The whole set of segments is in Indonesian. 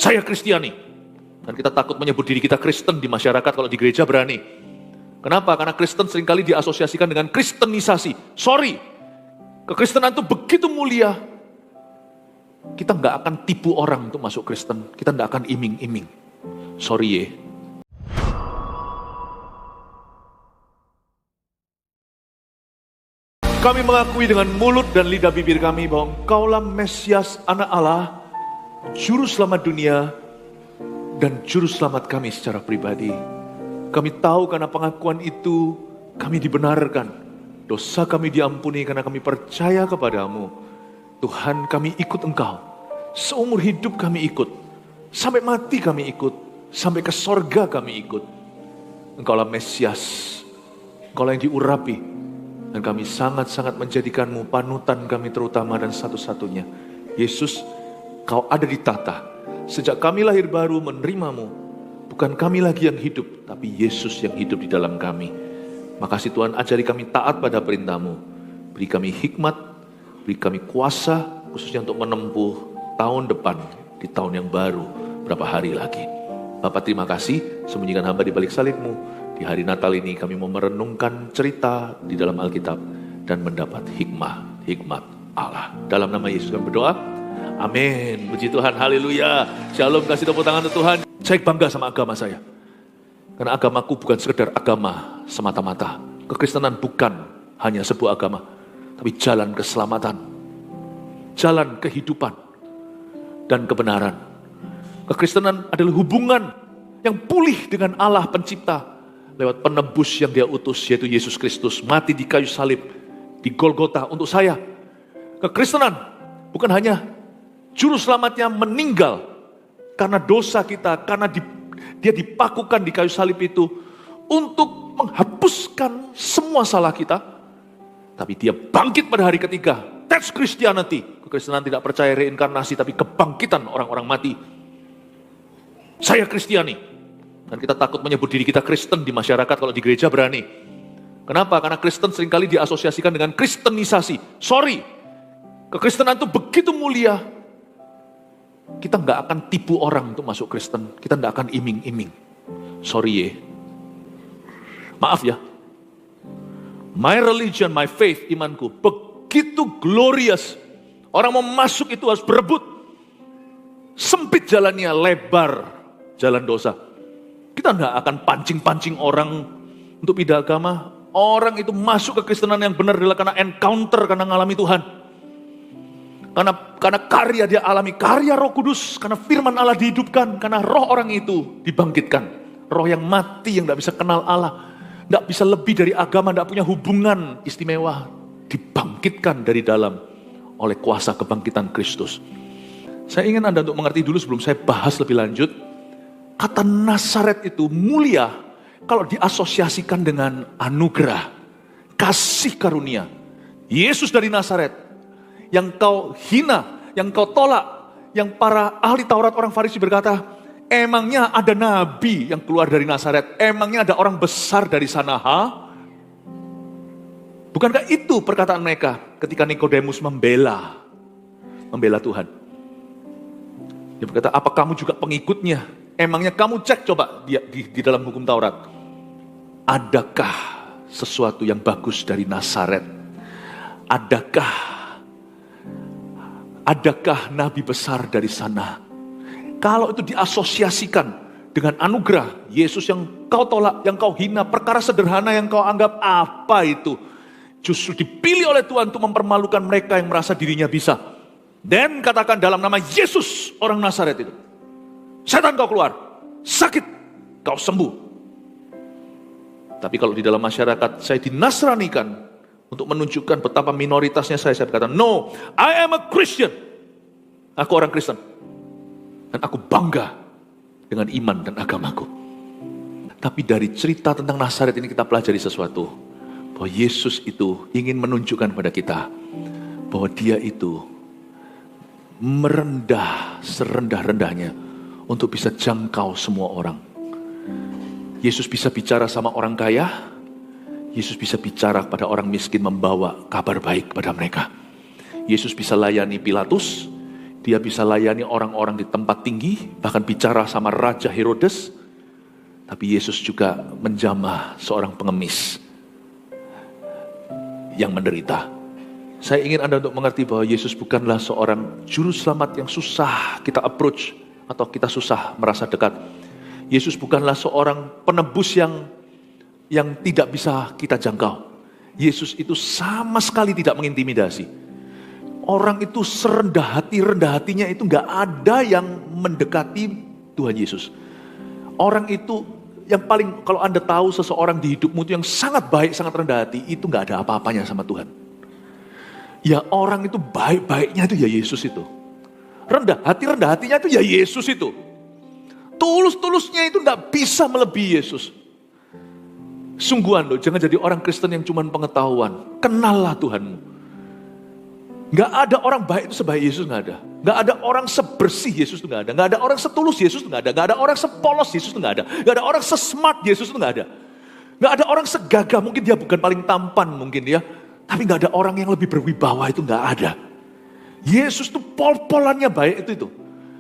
Saya Kristiani. Dan kita takut menyebut diri kita Kristen di masyarakat, kalau di gereja berani. Kenapa? Karena Kristen seringkali diasosiasikan dengan kristenisasi. Sorry, kekristenan itu begitu mulia. Kita nggak akan tipu orang untuk masuk Kristen. Kita nggak akan iming-iming. Sorry ya. Kami mengakui dengan mulut dan lidah bibir kami bahwa Engkaulah Mesias, Anak Allah, Juru Selamat dunia, dan Juru Selamat kami secara pribadi. Kami tahu karena pengakuan itu kami dibenarkan. Dosa kami diampuni karena kami percaya kepadamu. Tuhan, kami ikut Engkau. Seumur hidup kami ikut. Sampai mati kami ikut. Sampai ke sorga kami ikut. Engkaulah Mesias. Engkaulah yang diurapi. Dan kami sangat-sangat menjadikanmu panutan kami terutama dan satu-satunya. Yesus, Kau ada di tata. Sejak kami lahir baru menerimamu, bukan kami lagi yang hidup, tapi Yesus yang hidup di dalam kami. Makasih Tuhan, ajari kami taat pada perintah-Mu. Beri kami hikmat, beri kami kuasa, khususnya untuk menempuh tahun depan, di tahun yang baru, berapa hari lagi. Bapak terima kasih, sembunyikan hamba di balik salib-Mu. Di hari Natal ini kami mau merenungkan cerita di dalam Alkitab dan mendapat hikmat Allah. Dalam nama Yesus kami berdoa. Amin. Puji Tuhan, haleluya. Shalom, kasih tepuk tangan untuk Tuhan. Saya bangga sama agama saya. Karena agamaku bukan sekedar agama semata-mata. Kekristenan bukan hanya sebuah agama, tapi jalan keselamatan, jalan kehidupan, dan kebenaran. Kekristenan adalah hubungan yang pulih dengan Allah pencipta lewat penebus yang Dia utus, yaitu Yesus Kristus, mati di kayu salib di Golgota untuk saya. Kekristenan bukan hanya Juru Selamatnya meninggal karena dosa kita, karena Dia dipakukan di kayu salib itu untuk menghapuskan semua salah kita, tapi Dia bangkit pada hari ketiga. That's Christianity. Kekristenan tidak percaya reinkarnasi, tapi kebangkitan orang-orang mati. Saya Kristiani. Dan kita takut menyebut diri kita Kristen di masyarakat, kalau di gereja berani. Kenapa? Karena Kristen seringkali diasosiasikan dengan kristenisasi. Sorry, kekristenan itu begitu mulia. Kita nggak akan tipu orang untuk masuk Kristen. Kita nggak akan iming-iming. Sorry ya. Maaf ya. My religion, my faith, imanku begitu glorious. Orang mau masuk itu harus berebut. Sempit jalannya, lebar jalan dosa. Kita nggak akan pancing-pancing orang untuk pindah agama. Orang itu masuk ke Kristenan yang benar adalah karena encounter, karena ngalami Tuhan. Karena karya dia alami, karya Roh Kudus, karena firman Allah dihidupkan, karena roh orang itu dibangkitkan. Roh yang mati, yang tidak bisa kenal Allah, tidak bisa lebih dari agama, tidak punya hubungan istimewa, dibangkitkan dari dalam oleh kuasa kebangkitan Kristus. Saya ingin Anda untuk mengerti dulu sebelum saya bahas lebih lanjut. Kata Nazaret itu mulia kalau diasosiasikan dengan anugerah, kasih karunia. Yesus dari Nazaret, yang kau hina, yang kau tolak, yang para ahli Taurat, orang Farisi berkata, emangnya ada nabi yang keluar dari Nazaret? Emangnya ada orang besar dari sana? Bukankah itu perkataan mereka ketika Nikodemus membela Tuhan? Dia berkata, apa kamu juga pengikutnya? Emangnya kamu cek coba di dalam hukum Taurat. Adakah sesuatu yang bagus dari Nazaret? Adakah nabi besar dari sana? Kalau itu diasosiasikan dengan anugerah, Yesus yang kau tolak, yang kau hina, perkara sederhana yang kau anggap apa itu, justru dipilih oleh Tuhan untuk mempermalukan mereka yang merasa dirinya bisa. Dan katakan dalam nama Yesus orang Nazaret itu, setan kau keluar, sakit kau sembuh. Tapi kalau di dalam masyarakat saya dinasranikan untuk menunjukkan betapa minoritasnya saya berkata, no, I am a Christian. Aku orang Kristen. Dan aku bangga dengan iman dan agamaku. Tapi dari cerita tentang Nazaret ini kita pelajari sesuatu. Bahwa Yesus itu ingin menunjukkan pada kita bahwa Dia itu merendah serendah-rendahnya untuk bisa jangkau semua orang. Yesus bisa bicara sama orang kaya, Yesus bisa bicara pada orang miskin, membawa kabar baik kepada mereka. Yesus bisa layani Pilatus, Dia bisa layani orang-orang di tempat tinggi, bahkan bicara sama Raja Herodes. Tapi Yesus juga menjamah seorang pengemis yang menderita. Saya ingin Anda untuk mengerti bahwa Yesus bukanlah seorang juru selamat yang susah kita approach atau kita susah merasa dekat. Yesus bukanlah seorang penebus yang tidak bisa kita jangkau. Yesus itu sama sekali tidak mengintimidasi. Orang itu serendah hatinya itu gak ada yang mendekati Tuhan Yesus. Orang itu yang paling, kalau Anda tahu seseorang di hidupmu itu yang sangat baik, sangat rendah hati, itu gak ada apa-apanya sama Tuhan. Ya orang itu baik-baiknya itu ya Yesus itu. Rendah hatinya itu ya Yesus itu. Tulus-tulusnya itu gak bisa melebihi Yesus. Sungguhan loh, jangan jadi orang Kristen yang cuma pengetahuan. Kenallah Tuhanmu. Gak ada orang baik itu sebaik Yesus, gak ada. Gak ada orang sebersih Yesus itu gak ada. Gak ada orang setulus Yesus itu gak ada. Gak ada orang sepolos Yesus itu gak ada. Gak ada orang sesmart Yesus itu gak ada. Gak ada orang segagah, mungkin dia bukan paling tampan mungkin ya. Tapi gak ada orang yang lebih berwibawa, itu gak ada. Yesus itu pol-polannya baik itu.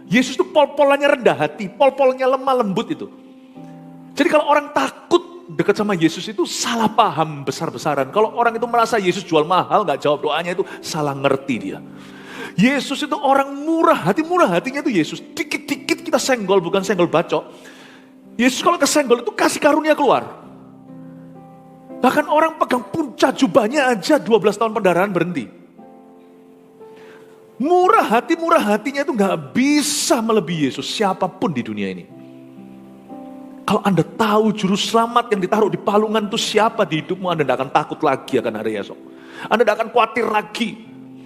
Yesus itu pol-polannya rendah hati, pol-polnya lemah lembut itu. Jadi kalau orang takut dekat sama Yesus itu salah paham besar-besaran. Kalau orang itu merasa Yesus jual mahal, gak jawab doanya itu salah ngerti dia. Yesus itu orang murah hatinya itu Yesus. Dikit-dikit kita senggol, bukan senggol bacok. Yesus kalau kesenggol itu kasih karunia keluar. Bahkan orang pegang puncak jubahnya aja 12 tahun pendarahan berhenti. Murah hatinya itu gak bisa melebihi Yesus siapapun di dunia ini. Kalau Anda tahu juru selamat yang ditaruh di palungan itu siapa di hidupmu, Anda tidak akan takut lagi akan hari esok. Anda tidak akan khawatir lagi.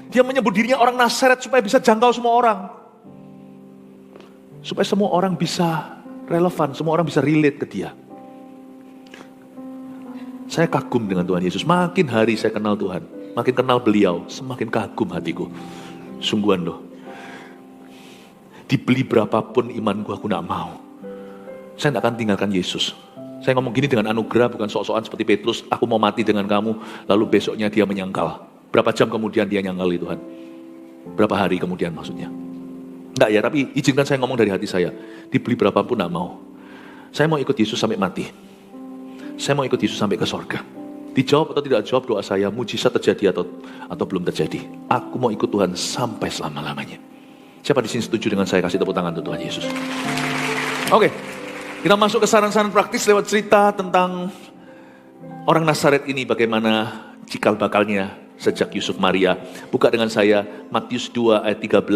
Dia menyebut dirinya orang Nazaret supaya bisa jangkau semua orang. Supaya semua orang bisa relevan, semua orang bisa relate ke dia. Saya kagum dengan Tuhan Yesus. Makin hari saya kenal Tuhan, makin kenal beliau, semakin kagum hatiku. Sungguhan loh. Dibeli berapapun imanku, aku tidak mau. Saya tidak akan tinggalkan Yesus. Saya ngomong gini dengan anugerah, bukan sok-sokan seperti Petrus. Aku mau mati dengan kamu, lalu besoknya dia menyangkal. Berapa jam kemudian dia nyangkal Tuhan? Berapa hari kemudian maksudnya? Enggak ya, tapi izinkan saya ngomong dari hati saya. Dibeli berapapun tidak mau. Saya mau ikut Yesus sampai mati. Saya mau ikut Yesus sampai ke sorga. Dijawab atau tidak jawab doa saya, mujizat terjadi atau belum terjadi. Aku mau ikut Tuhan sampai selama-lamanya. Siapa di sini setuju dengan saya? Kasih tepuk tangan untuk Tuhan Yesus. Oke. Kita masuk ke saran-saran praktis lewat cerita tentang orang Nazaret ini, bagaimana cikal bakalnya sejak Yusuf Maria. Buka dengan saya Matius 2 ayat 13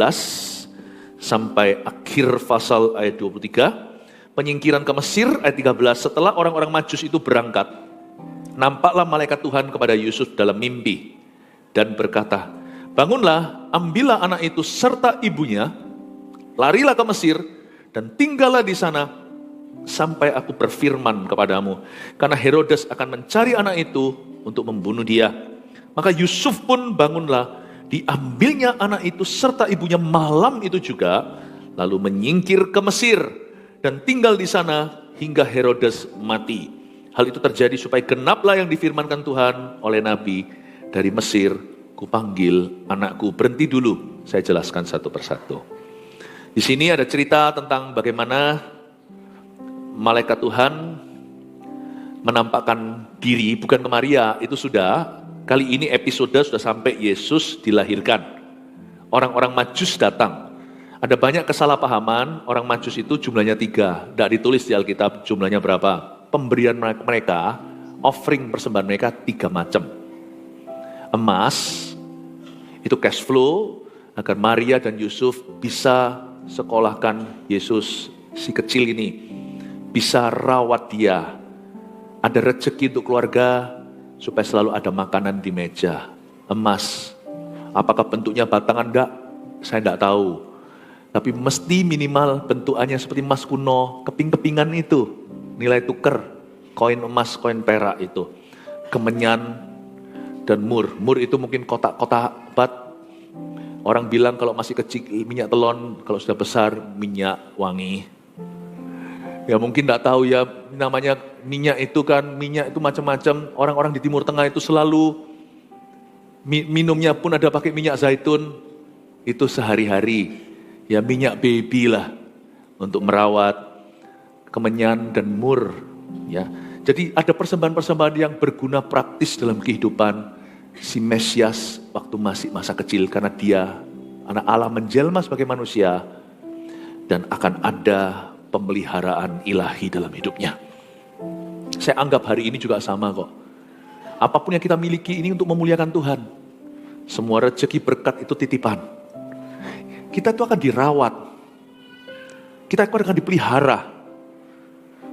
sampai akhir pasal ayat 23. Penyingkiran ke Mesir ayat 13. Setelah orang-orang Majus itu berangkat, nampaklah malaikat Tuhan kepada Yusuf dalam mimpi dan berkata, bangunlah, ambillah anak itu serta ibunya, larilah ke Mesir dan tinggallah di sana sampai aku berfirman kepadamu, karena Herodes akan mencari anak itu untuk membunuh dia. Maka Yusuf pun bangunlah, diambilnya anak itu serta ibunya malam itu juga, lalu menyingkir ke Mesir dan tinggal di sana hingga Herodes mati. Hal itu terjadi supaya genaplah yang difirmankan Tuhan oleh Nabi, dari Mesir kupanggil anakku. Berhenti dulu, saya jelaskan satu persatu. Di sini ada cerita tentang bagaimana malaikat Tuhan menampakkan diri, bukan ke Maria, itu sudah. Kali ini episode sudah sampai Yesus dilahirkan. Orang-orang Majus datang. Ada banyak kesalahpahaman, orang Majus itu jumlahnya 3. Tidak ditulis di Alkitab jumlahnya berapa. Pemberian mereka, offering persembahan mereka 3 macam. Emas, itu cash flow, agar Maria dan Yusuf bisa sekolahkan Yesus si kecil ini. Bisa rawat dia, ada rezeki untuk keluarga, supaya selalu ada makanan di meja. Emas, apakah bentuknya batangan? Enggak, saya enggak tahu. Tapi mesti minimal bentukannya seperti emas kuno, keping-kepingan itu, nilai tukar, koin emas, koin perak itu. Kemenyan dan mur. Mur itu mungkin kotak-kotak bat. Orang bilang kalau masih kecil minyak telon, kalau sudah besar minyak wangi. Ya mungkin tidak tahu ya, namanya minyak itu kan, minyak itu macam-macam. Orang-orang di Timur Tengah itu selalu minumnya pun ada pakai minyak zaitun. Itu sehari-hari. Ya minyak baby lah untuk merawat kemenyan dan mur. Ya, jadi ada persembahan-persembahan yang berguna praktis dalam kehidupan si Mesias waktu masih masa kecil, karena dia anak Allah menjelma sebagai manusia dan akan ada pemeliharaan ilahi dalam hidupnya. Saya anggap hari ini juga sama kok. Apapun yang kita miliki ini untuk memuliakan Tuhan. Semua rezeki berkat itu titipan. Kita itu akan dirawat. Kita itu akan dipelihara.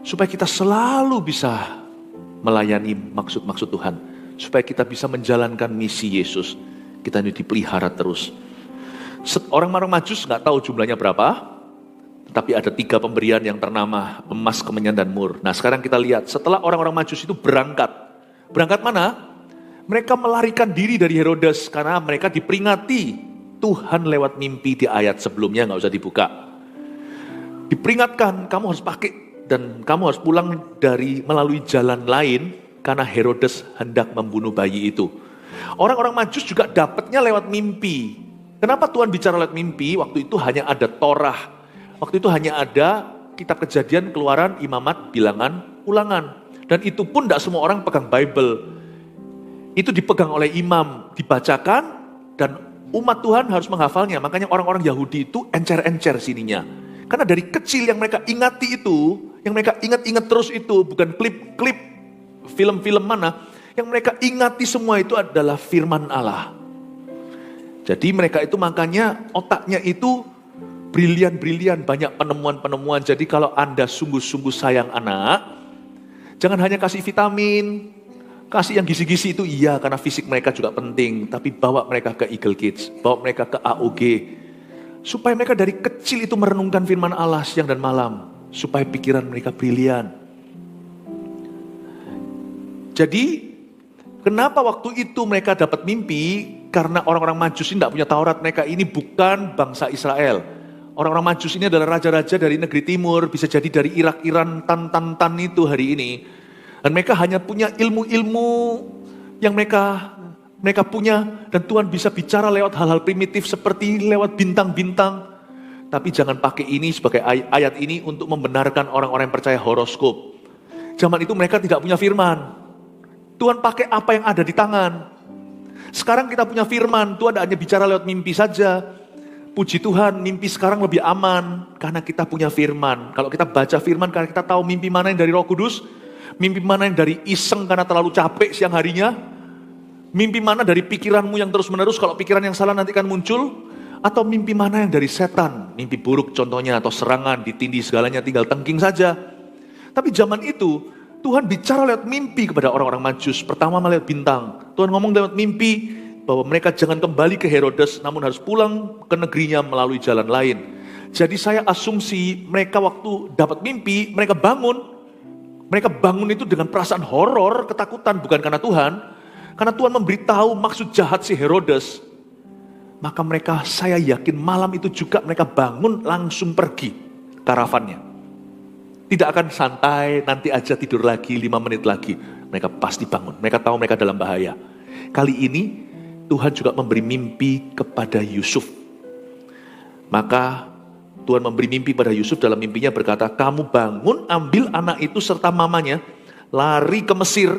Supaya kita selalu bisa melayani maksud-maksud Tuhan. Supaya kita bisa menjalankan misi Yesus. Kita ini dipelihara terus. Orang-orang Majus nggak tahu jumlahnya berapa. Tapi ada 3 pemberian yang ternama, emas, kemenyan, dan mur. Nah sekarang kita lihat, setelah orang-orang Majus itu berangkat. Berangkat mana? Mereka melarikan diri dari Herodes karena mereka diperingati Tuhan lewat mimpi di ayat sebelumnya, gak usah dibuka. Diperingatkan, kamu harus pakai dan kamu harus pulang melalui jalan lain karena Herodes hendak membunuh bayi itu. Orang-orang Majus juga dapatnya lewat mimpi. Kenapa Tuhan bicara lewat mimpi? Waktu itu hanya ada Torah. Waktu itu hanya ada kitab Kejadian, Keluaran, Imamat, Bilangan, Ulangan. Dan itu pun tidak semua orang pegang Bible. Itu dipegang oleh imam, dibacakan, dan umat Tuhan harus menghafalnya. Makanya orang-orang Yahudi itu encer-encer sininya. Karena dari kecil yang mereka ingati itu, yang mereka ingat-ingat terus itu, bukan klip-klip film-film mana, yang mereka ingati semua itu adalah firman Allah. Jadi mereka itu makanya otaknya itu brilian-brilian, banyak penemuan-penemuan. Jadi kalau Anda sungguh-sungguh sayang anak, jangan hanya kasih vitamin, kasih yang gizi-gizi itu iya, karena fisik mereka juga penting. Tapi bawa mereka ke Eagle Kids, bawa mereka ke AOG. Supaya mereka dari kecil itu merenungkan firman Allah siang dan malam. Supaya pikiran mereka brilian. Jadi, kenapa waktu itu mereka dapat mimpi? Karena orang-orang Majus ini tidak punya Taurat. Mereka ini bukan bangsa Israel. Orang-orang Majus ini adalah raja-raja dari negeri timur. Bisa jadi dari Irak, Iran, Tan itu hari ini. Dan mereka hanya punya ilmu-ilmu yang mereka punya. Dan Tuhan bisa bicara lewat hal-hal primitif seperti lewat bintang-bintang. Tapi jangan pakai ini sebagai ayat ini untuk membenarkan orang-orang yang percaya horoskop. Zaman itu mereka tidak punya firman. Tuhan pakai apa yang ada di tangan. Sekarang kita punya firman, Tuhan hanya bicara lewat mimpi saja. Puji Tuhan, mimpi sekarang lebih aman karena kita punya firman. Kalau kita baca firman karena kita tahu mimpi mana yang dari Roh Kudus, mimpi mana yang dari iseng karena terlalu capek siang harinya, mimpi mana dari pikiranmu yang terus-menerus, kalau pikiran yang salah nanti akan muncul, atau mimpi mana yang dari setan, mimpi buruk contohnya, atau serangan, ditindih segalanya tinggal tengking saja. Tapi zaman itu, Tuhan bicara lewat mimpi kepada orang-orang Majus. Pertama melihat bintang. Tuhan ngomong lewat mimpi bahwa mereka jangan kembali ke Herodes, namun harus pulang ke negerinya melalui jalan lain. Jadi saya asumsi mereka waktu dapat mimpi, mereka bangun. Mereka bangun itu dengan perasaan horor, ketakutan, bukan karena Tuhan. Karena Tuhan memberitahu maksud jahat si Herodes. Maka mereka, saya yakin malam itu juga mereka bangun langsung pergi karavannya. Tidak akan santai, nanti aja tidur lagi, 5 menit lagi. Mereka pasti bangun, mereka tahu mereka dalam bahaya. Kali ini Tuhan juga memberi mimpi kepada Yusuf. Maka Tuhan memberi mimpi pada Yusuf, dalam mimpinya berkata, kamu bangun, ambil anak itu serta mamanya, lari ke Mesir,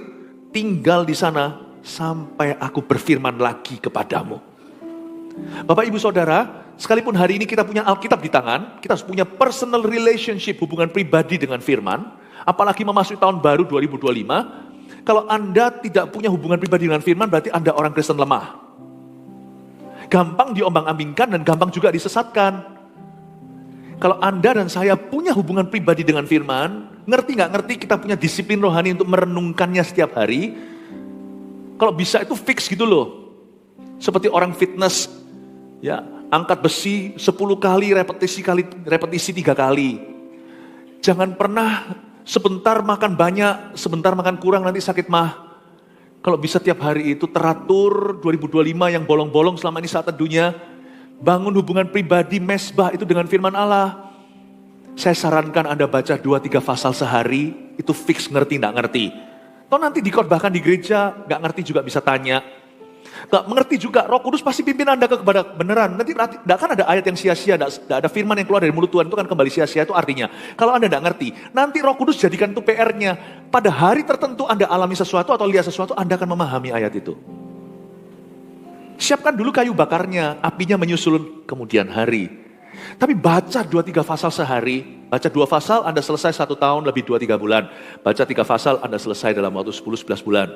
tinggal di sana, sampai aku berfirman lagi kepadamu. Bapak Ibu Saudara, sekalipun hari ini kita punya Alkitab di tangan, kita harus punya personal relationship, hubungan pribadi dengan firman, apalagi memasuki tahun baru 2025, kalau Anda tidak punya hubungan pribadi dengan firman, berarti Anda orang Kristen lemah. Gampang diombang-ambingkan dan gampang juga disesatkan. Kalau Anda dan saya punya hubungan pribadi dengan firman, ngerti nggak ngerti kita punya disiplin rohani untuk merenungkannya setiap hari, kalau bisa itu fix gitu loh. Seperti orang fitness, ya, angkat besi 10 kali, repetisi 3 kali. Jangan pernah sebentar makan banyak, sebentar makan kurang, nanti sakit mah. Kalau bisa tiap hari itu teratur, 2025 yang bolong-bolong selama ini saat teduhnya, bangun hubungan pribadi mesbah itu dengan firman Allah. Saya sarankan Anda baca 2-3 pasal sehari, itu fix ngerti nggak ngerti. Toh nanti dikhotbahkan di gereja, nggak ngerti juga bisa tanya. Gak mengerti juga, Roh Kudus pasti pimpin Anda kepada kebenaran. Nanti tidak akan ada ayat yang sia-sia, tidak ada firman yang keluar dari mulut Tuhan itu kan kembali sia-sia. Itu artinya, kalau Anda tidak ngerti, nanti Roh Kudus jadikan itu PR-nya. Pada hari tertentu Anda alami sesuatu atau lihat sesuatu, Anda akan memahami ayat itu. Siapkan dulu kayu bakarnya, apinya menyusul kemudian hari. Tapi baca 2-3 pasal sehari, baca 2 pasal Anda selesai 1 tahun lebih 2-3 bulan. Baca 3 pasal Anda selesai dalam waktu 10-11 bulan.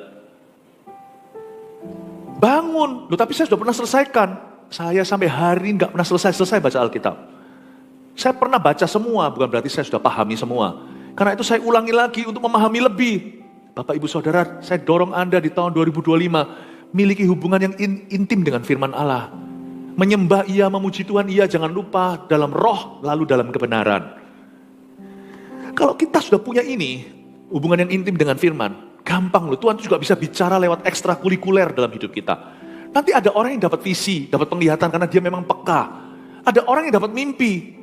Bangun, loh tapi saya sudah pernah selesaikan. Saya sampai hari ini gak pernah selesai baca Alkitab. Saya pernah baca semua, bukan berarti saya sudah pahami semua. Karena itu saya ulangi lagi untuk memahami lebih. Bapak Ibu Saudara, saya dorong Anda di tahun 2025, miliki hubungan yang intim dengan firman Allah. Menyembah Ia, memuji Tuhan Ia, jangan lupa dalam roh, lalu dalam kebenaran. Kalau kita sudah punya ini, hubungan yang intim dengan firman, gampang loh, Tuhan juga bisa bicara lewat ekstrakurikuler dalam hidup kita. Nanti ada orang yang dapat visi, dapat penglihatan karena dia memang peka. Ada orang yang dapat mimpi.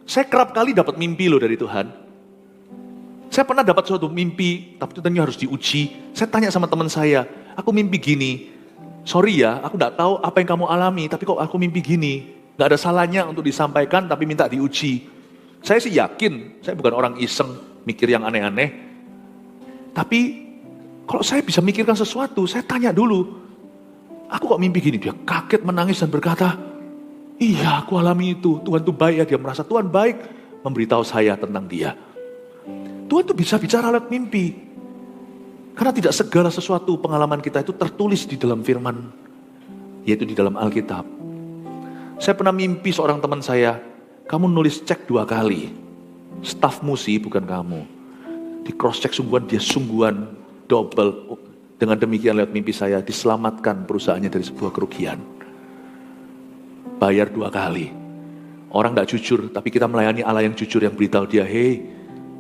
Saya kerap kali dapat mimpi loh dari Tuhan. Saya pernah dapat suatu mimpi, tapi itu tentunya harus diuji. Saya tanya sama teman saya, aku mimpi gini. Sorry ya, aku gak tahu apa yang kamu alami, tapi kok aku mimpi gini. Gak ada salahnya untuk disampaikan, tapi minta diuji. Saya sih yakin, saya bukan orang iseng, mikir yang aneh-aneh. Tapi kalau saya bisa mikirkan sesuatu, saya tanya dulu. Aku kok mimpi gini? Dia kaget menangis dan berkata, iya aku alami itu. Tuhan itu baik ya, dia merasa Tuhan baik. Memberitahu saya tentang dia. Tuhan itu bisa bicara lewat mimpi. Karena tidak segala sesuatu pengalaman kita itu tertulis di dalam firman. Yaitu di dalam Alkitab. Saya pernah mimpi seorang teman saya, kamu nulis cek 2 kali. Stafmu sih, bukan kamu. Di cross check sungguhan, dia sungguhan double. Dengan demikian lewat mimpi saya diselamatkan perusahaannya dari sebuah kerugian. Bayar 2 kali. Orang gak jujur, tapi kita melayani Allah yang jujur yang beritahu dia, hei,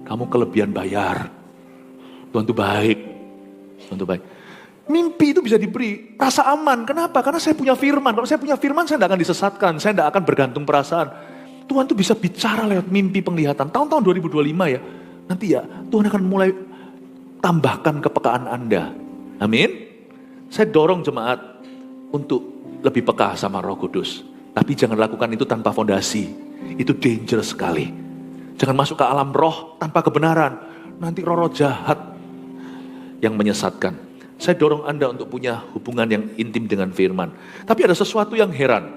kamu kelebihan bayar. Tuhan itu baik. Tuhan itu baik. Mimpi itu bisa diberi rasa aman. Kenapa? Karena saya punya firman. Kalau saya punya firman, saya tidak akan disesatkan. Saya tidak akan bergantung perasaan. Tuhan itu bisa bicara lewat mimpi penglihatan. Tahun-tahun 2025 ya. Nanti ya, Tuhan akan mulai tambahkan kepekaan Anda. Amin. Saya dorong jemaat untuk lebih peka sama Roh Kudus. Tapi jangan lakukan itu tanpa fondasi. Itu dangerous sekali. Jangan masuk ke alam roh tanpa kebenaran. Nanti roh-roh jahat yang menyesatkan. Saya dorong Anda untuk punya hubungan yang intim dengan firman. Tapi ada sesuatu yang heran.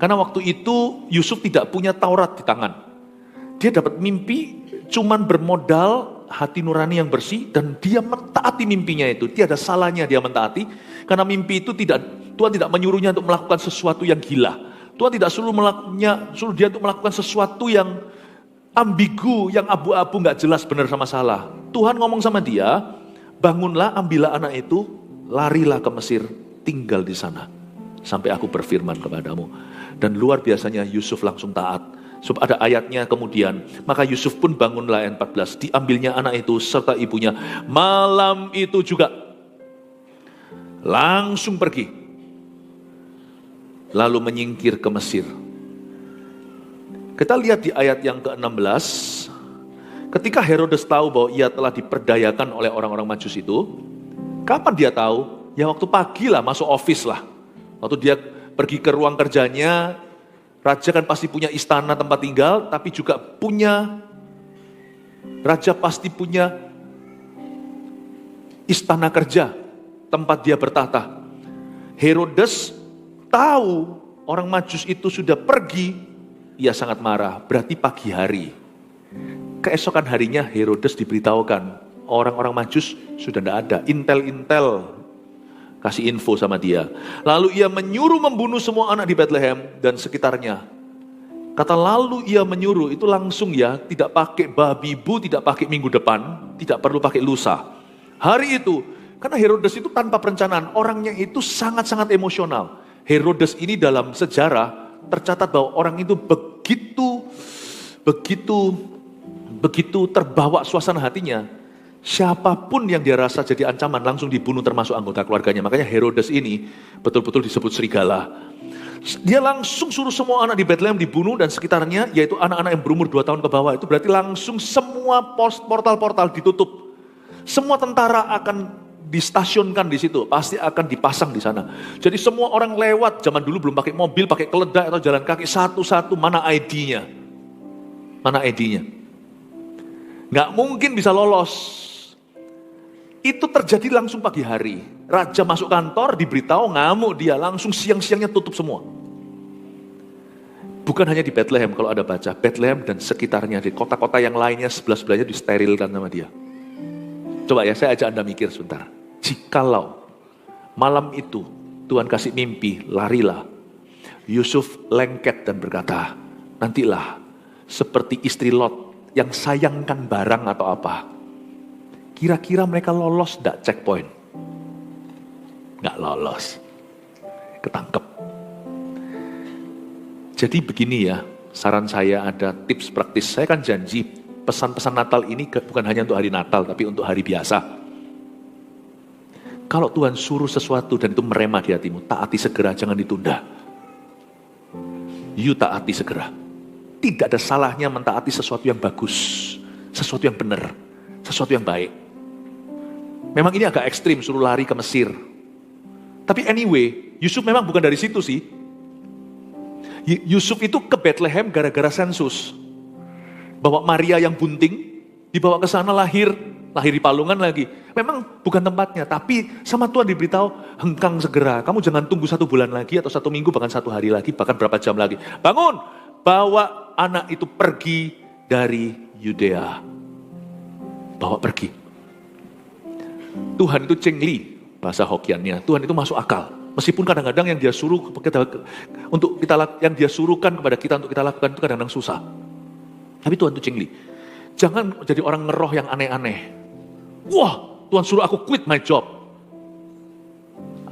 Karena waktu itu Yusuf tidak punya Taurat di tangan. Dia dapat mimpi cuman bermodal hati nurani yang bersih dan dia mentaati mimpinya itu. Tiada salahnya dia mentaati karena mimpi itu Tuhan tidak menyuruhnya untuk melakukan sesuatu yang gila. Tuhan tidak suruh dia untuk melakukan sesuatu yang ambigu, yang abu-abu, gak jelas benar sama salah. Tuhan ngomong sama dia, bangunlah, ambillah anak itu, larilah ke Mesir, tinggal di sana. Sampai aku berfirman kepadamu. Dan luar biasanya Yusuf langsung taat. Sebab ada ayatnya kemudian, maka Yusuf pun bangunlah ayat 14, diambilnya anak itu serta ibunya. Malam itu juga langsung pergi. Lalu menyingkir ke Mesir. Kita lihat di ayat yang ke-16, ketika Herodes tahu bahwa ia telah diperdayakan oleh orang-orang Majus itu, kapan dia tahu? Ya waktu pagi lah, masuk office lah. Waktu dia pergi ke ruang kerjanya, raja kan pasti punya istana tempat tinggal, tapi juga raja pasti punya istana kerja, tempat dia bertahta. Herodes tahu orang Majus itu sudah pergi, ia sangat marah, berarti pagi hari. Keesokan harinya Herodes diberitahukan, orang-orang Majus sudah tidak ada, intel kasih info sama dia. Lalu ia menyuruh membunuh semua anak di Bethlehem dan sekitarnya. Kata lalu ia menyuruh, itu langsung ya, tidak pakai babi bu, tidak pakai minggu depan, tidak perlu pakai lusa. Hari itu, karena Herodes itu tanpa perencanaan, orangnya itu sangat-sangat emosional. Herodes ini dalam sejarah tercatat bahwa orang itu begitu terbawa suasana hatinya. Siapapun yang dia rasa jadi ancaman langsung dibunuh termasuk anggota keluarganya. Makanya Herodes ini betul-betul disebut serigala. Dia langsung suruh semua anak di Bethlehem dibunuh dan sekitarnya, yaitu anak-anak yang berumur 2 tahun ke bawah. Itu berarti langsung semua portal-portal ditutup. Semua tentara akan distasionkan di situ, pasti akan dipasang di sana. Jadi semua orang lewat, zaman dulu belum pakai mobil, pakai keledai atau jalan kaki, satu-satu mana ID-nya. Mana ID-nya. Nggak mungkin bisa lolos. Itu terjadi langsung pagi hari. Raja masuk kantor, diberitahu, ngamuk dia, langsung siang-siangnya tutup semua. Bukan hanya di Bethlehem, kalau ada baca, Bethlehem dan sekitarnya, di kota-kota yang lainnya, sebelah-sebelahnya disterilkan sama dia. Coba ya, saya ajak Anda mikir sebentar. Jikalau malam itu Tuhan kasih mimpi, larilah. Yusuf lengket dan berkata, nantilah seperti istri Lot yang sayangkan barang atau apa. Kira-kira mereka lolos enggak checkpoint? Enggak lolos. Ketangkep. Jadi begini ya, saran saya ada tips praktis. Saya kan janji pesan-pesan Natal ini bukan hanya untuk hari Natal, tapi untuk hari biasa. Kalau Tuhan suruh sesuatu dan itu meremah di hatimu, taati segera, jangan ditunda. You taati segera. Tidak ada salahnya mentaati sesuatu yang bagus, sesuatu yang benar, sesuatu yang baik. Memang ini agak ekstrim, suruh lari ke Mesir. Tapi anyway, Yusuf memang bukan dari situ sih. Yusuf itu ke Bethlehem gara-gara sensus. Bawa Maria yang bunting, dibawa ke sana lahir di palungan lagi. Memang bukan tempatnya, tapi sama Tuhan diberitahu, hengkang segera. Kamu jangan tunggu 1 bulan lagi atau 1 minggu, bahkan 1 hari lagi, bahkan berapa jam lagi. Bangun, bawa anak itu pergi dari Yudea. Bawa pergi. Tuhan itu cengli, bahasa Hokiannya. Tuhan itu masuk akal. Meskipun kadang-kadang yang dia suruh yang dia suruhkan kepada kita untuk kita lakukan itu kadang-kadang susah. Tapi Tuhan itu cengli. Jangan jadi orang ngeroh yang aneh-aneh. Wah, Tuhan suruh aku quit my job.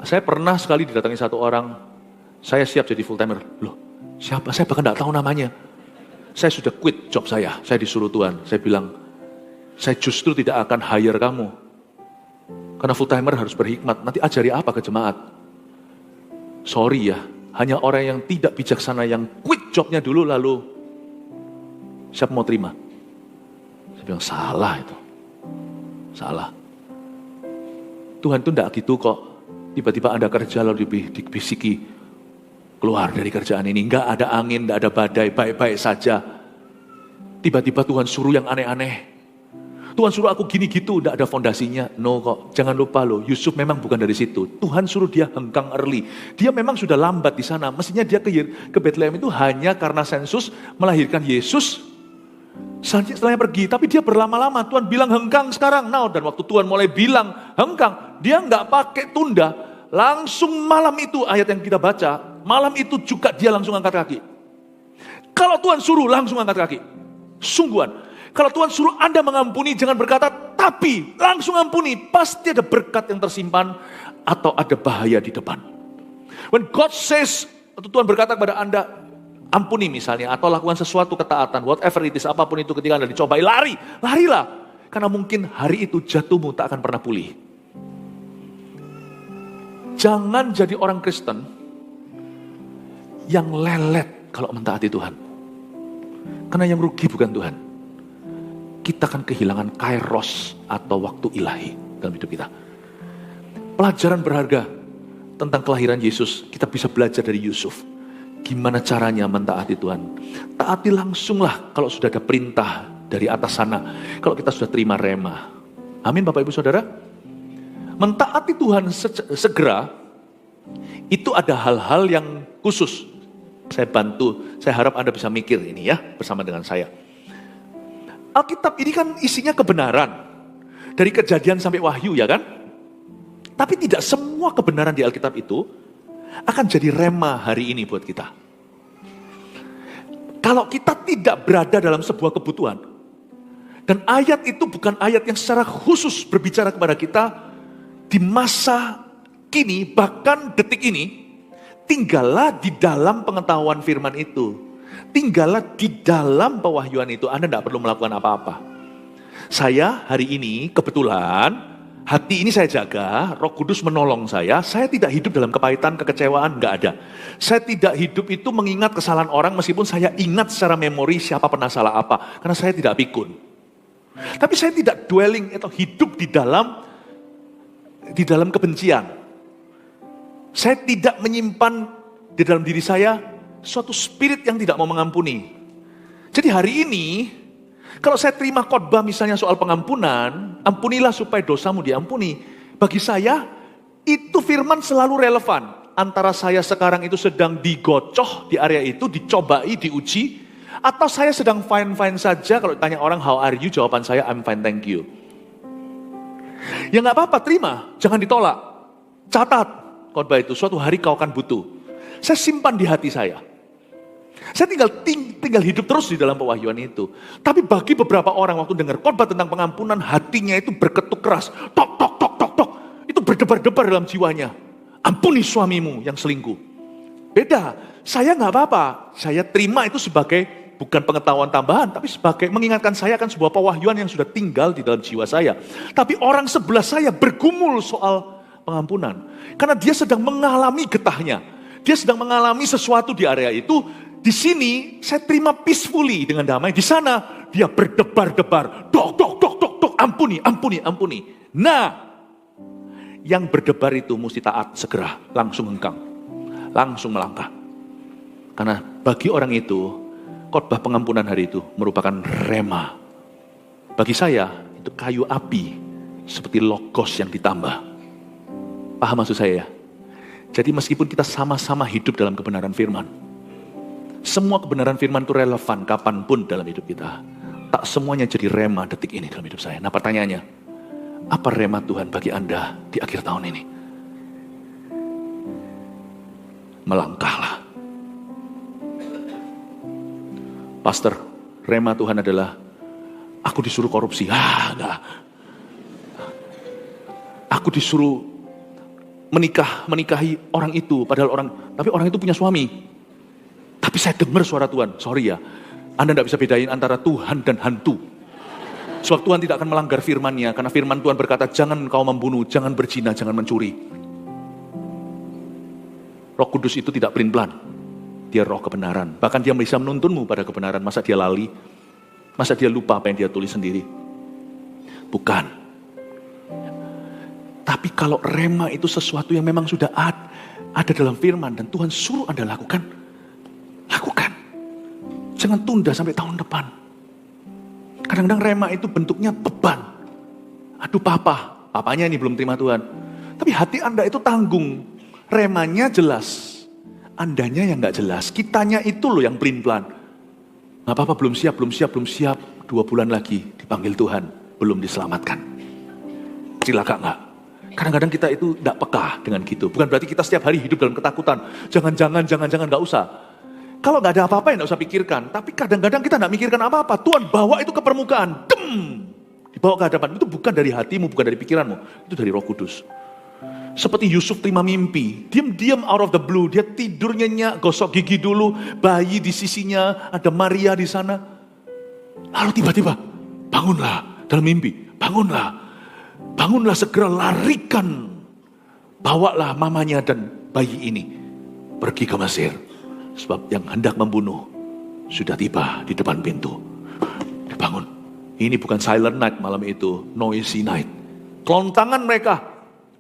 Saya pernah sekali didatangi satu orang, saya siap jadi full timer. Loh, siapa? Saya bahkan tidak tahu namanya. Saya sudah quit job saya disuruh Tuhan. Saya bilang, saya justru tidak akan hire kamu. Karena full timer harus berhikmat, nanti ajari apa ke jemaat? Sorry ya, hanya orang yang tidak bijaksana yang quit jobnya dulu lalu siapa mau terima? Saya bilang salah itu. Salah. Tuhan itu tidak gitu kok. Tiba-tiba Anda kerja lalu dibisiki keluar dari kerjaan ini. Enggak ada angin, enggak ada badai, baik-baik saja. Tiba-tiba Tuhan suruh yang aneh-aneh. Tuhan suruh aku gini gitu, enggak ada fondasinya. No kok, jangan lupa loh, Yusuf memang bukan dari situ. Tuhan suruh dia hengkang early. Dia memang sudah lambat di sana. Mestinya dia ke Bethlehem itu hanya karena sensus melahirkan Yesus. Setelahnya pergi, tapi dia berlama-lama. Tuhan bilang hengkang sekarang, now. Dan waktu Tuhan mulai bilang hengkang, dia nggak pakai tunda. Langsung malam itu ayat yang kita baca, malam itu juga dia langsung angkat kaki. Kalau Tuhan suruh langsung angkat kaki. Sungguhan. Kalau Tuhan suruh Anda mengampuni, jangan berkata, tapi langsung ampuni. Pasti ada berkat yang tersimpan atau ada bahaya di depan. When God says, atau Tuhan berkata kepada Anda, ampuni misalnya, atau lakukan sesuatu ketaatan, whatever it is, apapun itu ketika Anda dicobai, larilah. Karena mungkin hari itu jatuhmu tak akan pernah pulih. Jangan jadi orang Kristen yang lelet kalau mentaati Tuhan. Karena yang rugi bukan Tuhan. Kita akan kehilangan kairos atau waktu ilahi dalam hidup kita. Pelajaran berharga tentang kelahiran Yesus, kita bisa belajar dari Yusuf. Gimana caranya mentaati Tuhan? Taati langsunglah kalau sudah ada perintah dari atas sana. Kalau kita sudah terima rema. Amin Bapak Ibu Saudara. Mentaati Tuhan segera, itu ada hal-hal yang khusus. Saya harap Anda bisa mikir ini ya, bersama dengan saya. Alkitab ini kan isinya kebenaran. Dari Kejadian sampai Wahyu ya kan? Tapi tidak semua kebenaran di Alkitab itu akan jadi rema hari ini buat kita. Kalau kita tidak berada dalam sebuah kebutuhan, dan ayat itu bukan ayat yang secara khusus berbicara kepada kita di masa kini, bahkan detik ini, tinggallah di dalam pengetahuan firman itu. Tinggallah di dalam pewahyuan itu, Anda tidak perlu melakukan apa-apa. Saya hari ini kebetulan, hati ini saya jaga, Roh Kudus menolong saya tidak hidup dalam kepahitan, kekecewaan, enggak ada. Saya tidak hidup itu mengingat kesalahan orang meskipun saya ingat secara memori siapa pernah salah apa. Karena saya tidak pikun. Tapi saya tidak dwelling atau hidup di dalam di dalam kebencian. Saya tidak menyimpan di dalam diri saya suatu spirit yang tidak mau mengampuni. Jadi hari ini, kalau saya terima khotbah misalnya soal pengampunan, ampunilah supaya dosamu diampuni. Bagi saya, itu firman selalu relevan. Antara saya sekarang itu sedang digocoh di area itu, dicobai, diuji, atau saya sedang fine-fine saja. Kalau ditanya orang, how are you? Jawaban saya, I'm fine, thank you. Ya nggak apa-apa, terima, jangan ditolak. Catat khotbah itu, suatu hari kau akan butuh. Saya simpan di hati saya. Saya tinggal hidup terus di dalam pewahyuan itu. Tapi bagi beberapa orang waktu dengar khotbah tentang pengampunan, hatinya itu berketuk keras. Tok, tok, tok, tok, tok. Itu berdebar-debar dalam jiwanya. Ampuni suamimu yang selingkuh. Beda, saya nggak apa-apa. Saya terima itu sebagai bukan pengetahuan tambahan, tapi sebagai mengingatkan saya akan sebuah pewahyuan yang sudah tinggal di dalam jiwa saya. Tapi orang sebelah saya bergumul soal pengampunan. Karena dia sedang mengalami getahnya. Dia sedang mengalami sesuatu di area itu. Di sini saya terima peacefully dengan damai. Di sana dia berdebar-debar. Dok, dok, dok, dok, dok. Ampuni, ampuni, ampuni. Nah, yang berdebar itu mesti taat segera, langsung hengkang, langsung melangkah. Karena bagi orang itu, khotbah pengampunan hari itu merupakan rema. Bagi saya, itu kayu api, seperti logos yang ditambah. Paham maksud saya ya? Jadi meskipun kita sama-sama hidup dalam kebenaran firman, semua kebenaran firman itu relevan kapanpun dalam hidup kita. Tak semuanya jadi rema detik ini dalam hidup saya. Nah pertanyaannya, apa rema Tuhan bagi Anda di akhir tahun ini? Melangkahlah. Pastor, rema Tuhan adalah aku disuruh korupsi. Enggak. Aku disuruh menikahi orang itu, padahal tapi orang itu punya suami. Tapi saya dengar suara Tuhan. Sorry ya, Anda tidak bisa bedain antara Tuhan dan hantu. Sebab Tuhan tidak akan melanggar firman-Nya, karena firman Tuhan berkata, jangan kau membunuh, jangan berzina, jangan mencuri. Roh Kudus itu tidak pelin-pelan. Dia roh kebenaran. Bahkan dia bisa menuntunmu pada kebenaran. Masa dia lali? Masa dia lupa apa yang dia tulis sendiri? Bukan. Tapi kalau rema itu sesuatu yang memang sudah ada dalam firman dan Tuhan suruh Anda lakukan, lakukan. Jangan tunda sampai tahun depan. Kadang-kadang rema itu bentuknya beban. Aduh papanya ini belum terima Tuhan. Tapi hati Anda itu tanggung. Remanya jelas. Andanya yang gak jelas. Kitanya itu loh yang pelin-pelan. Gak apa-apa, belum siap. 2 bulan lagi dipanggil Tuhan. Belum diselamatkan. Cilaka gak? Kadang-kadang kita itu gak peka dengan gitu. Bukan berarti kita setiap hari hidup dalam ketakutan. Jangan, gak usah. Kalau gak ada apa-apa ya gak usah pikirkan. Tapi kadang-kadang kita gak mikirkan apa-apa. Tuhan bawa itu ke permukaan. Dibawa ke hadapan. Itu bukan dari hatimu, bukan dari pikiranmu. Itu dari Roh Kudus. Seperti Yusuf terima mimpi. Diam-diam out of the blue. Dia tidur nyenyak, gosok gigi dulu. Bayi di sisinya, ada Maria di sana. Lalu tiba-tiba, bangunlah dalam mimpi. Bangunlah segera, larikan. Bawalah mamanya dan bayi ini. Pergi ke Mesir. Sebab yang hendak membunuh sudah tiba di depan pintu. Dibangun. Ini bukan silent night malam itu, noisy night. Kelontangan mereka,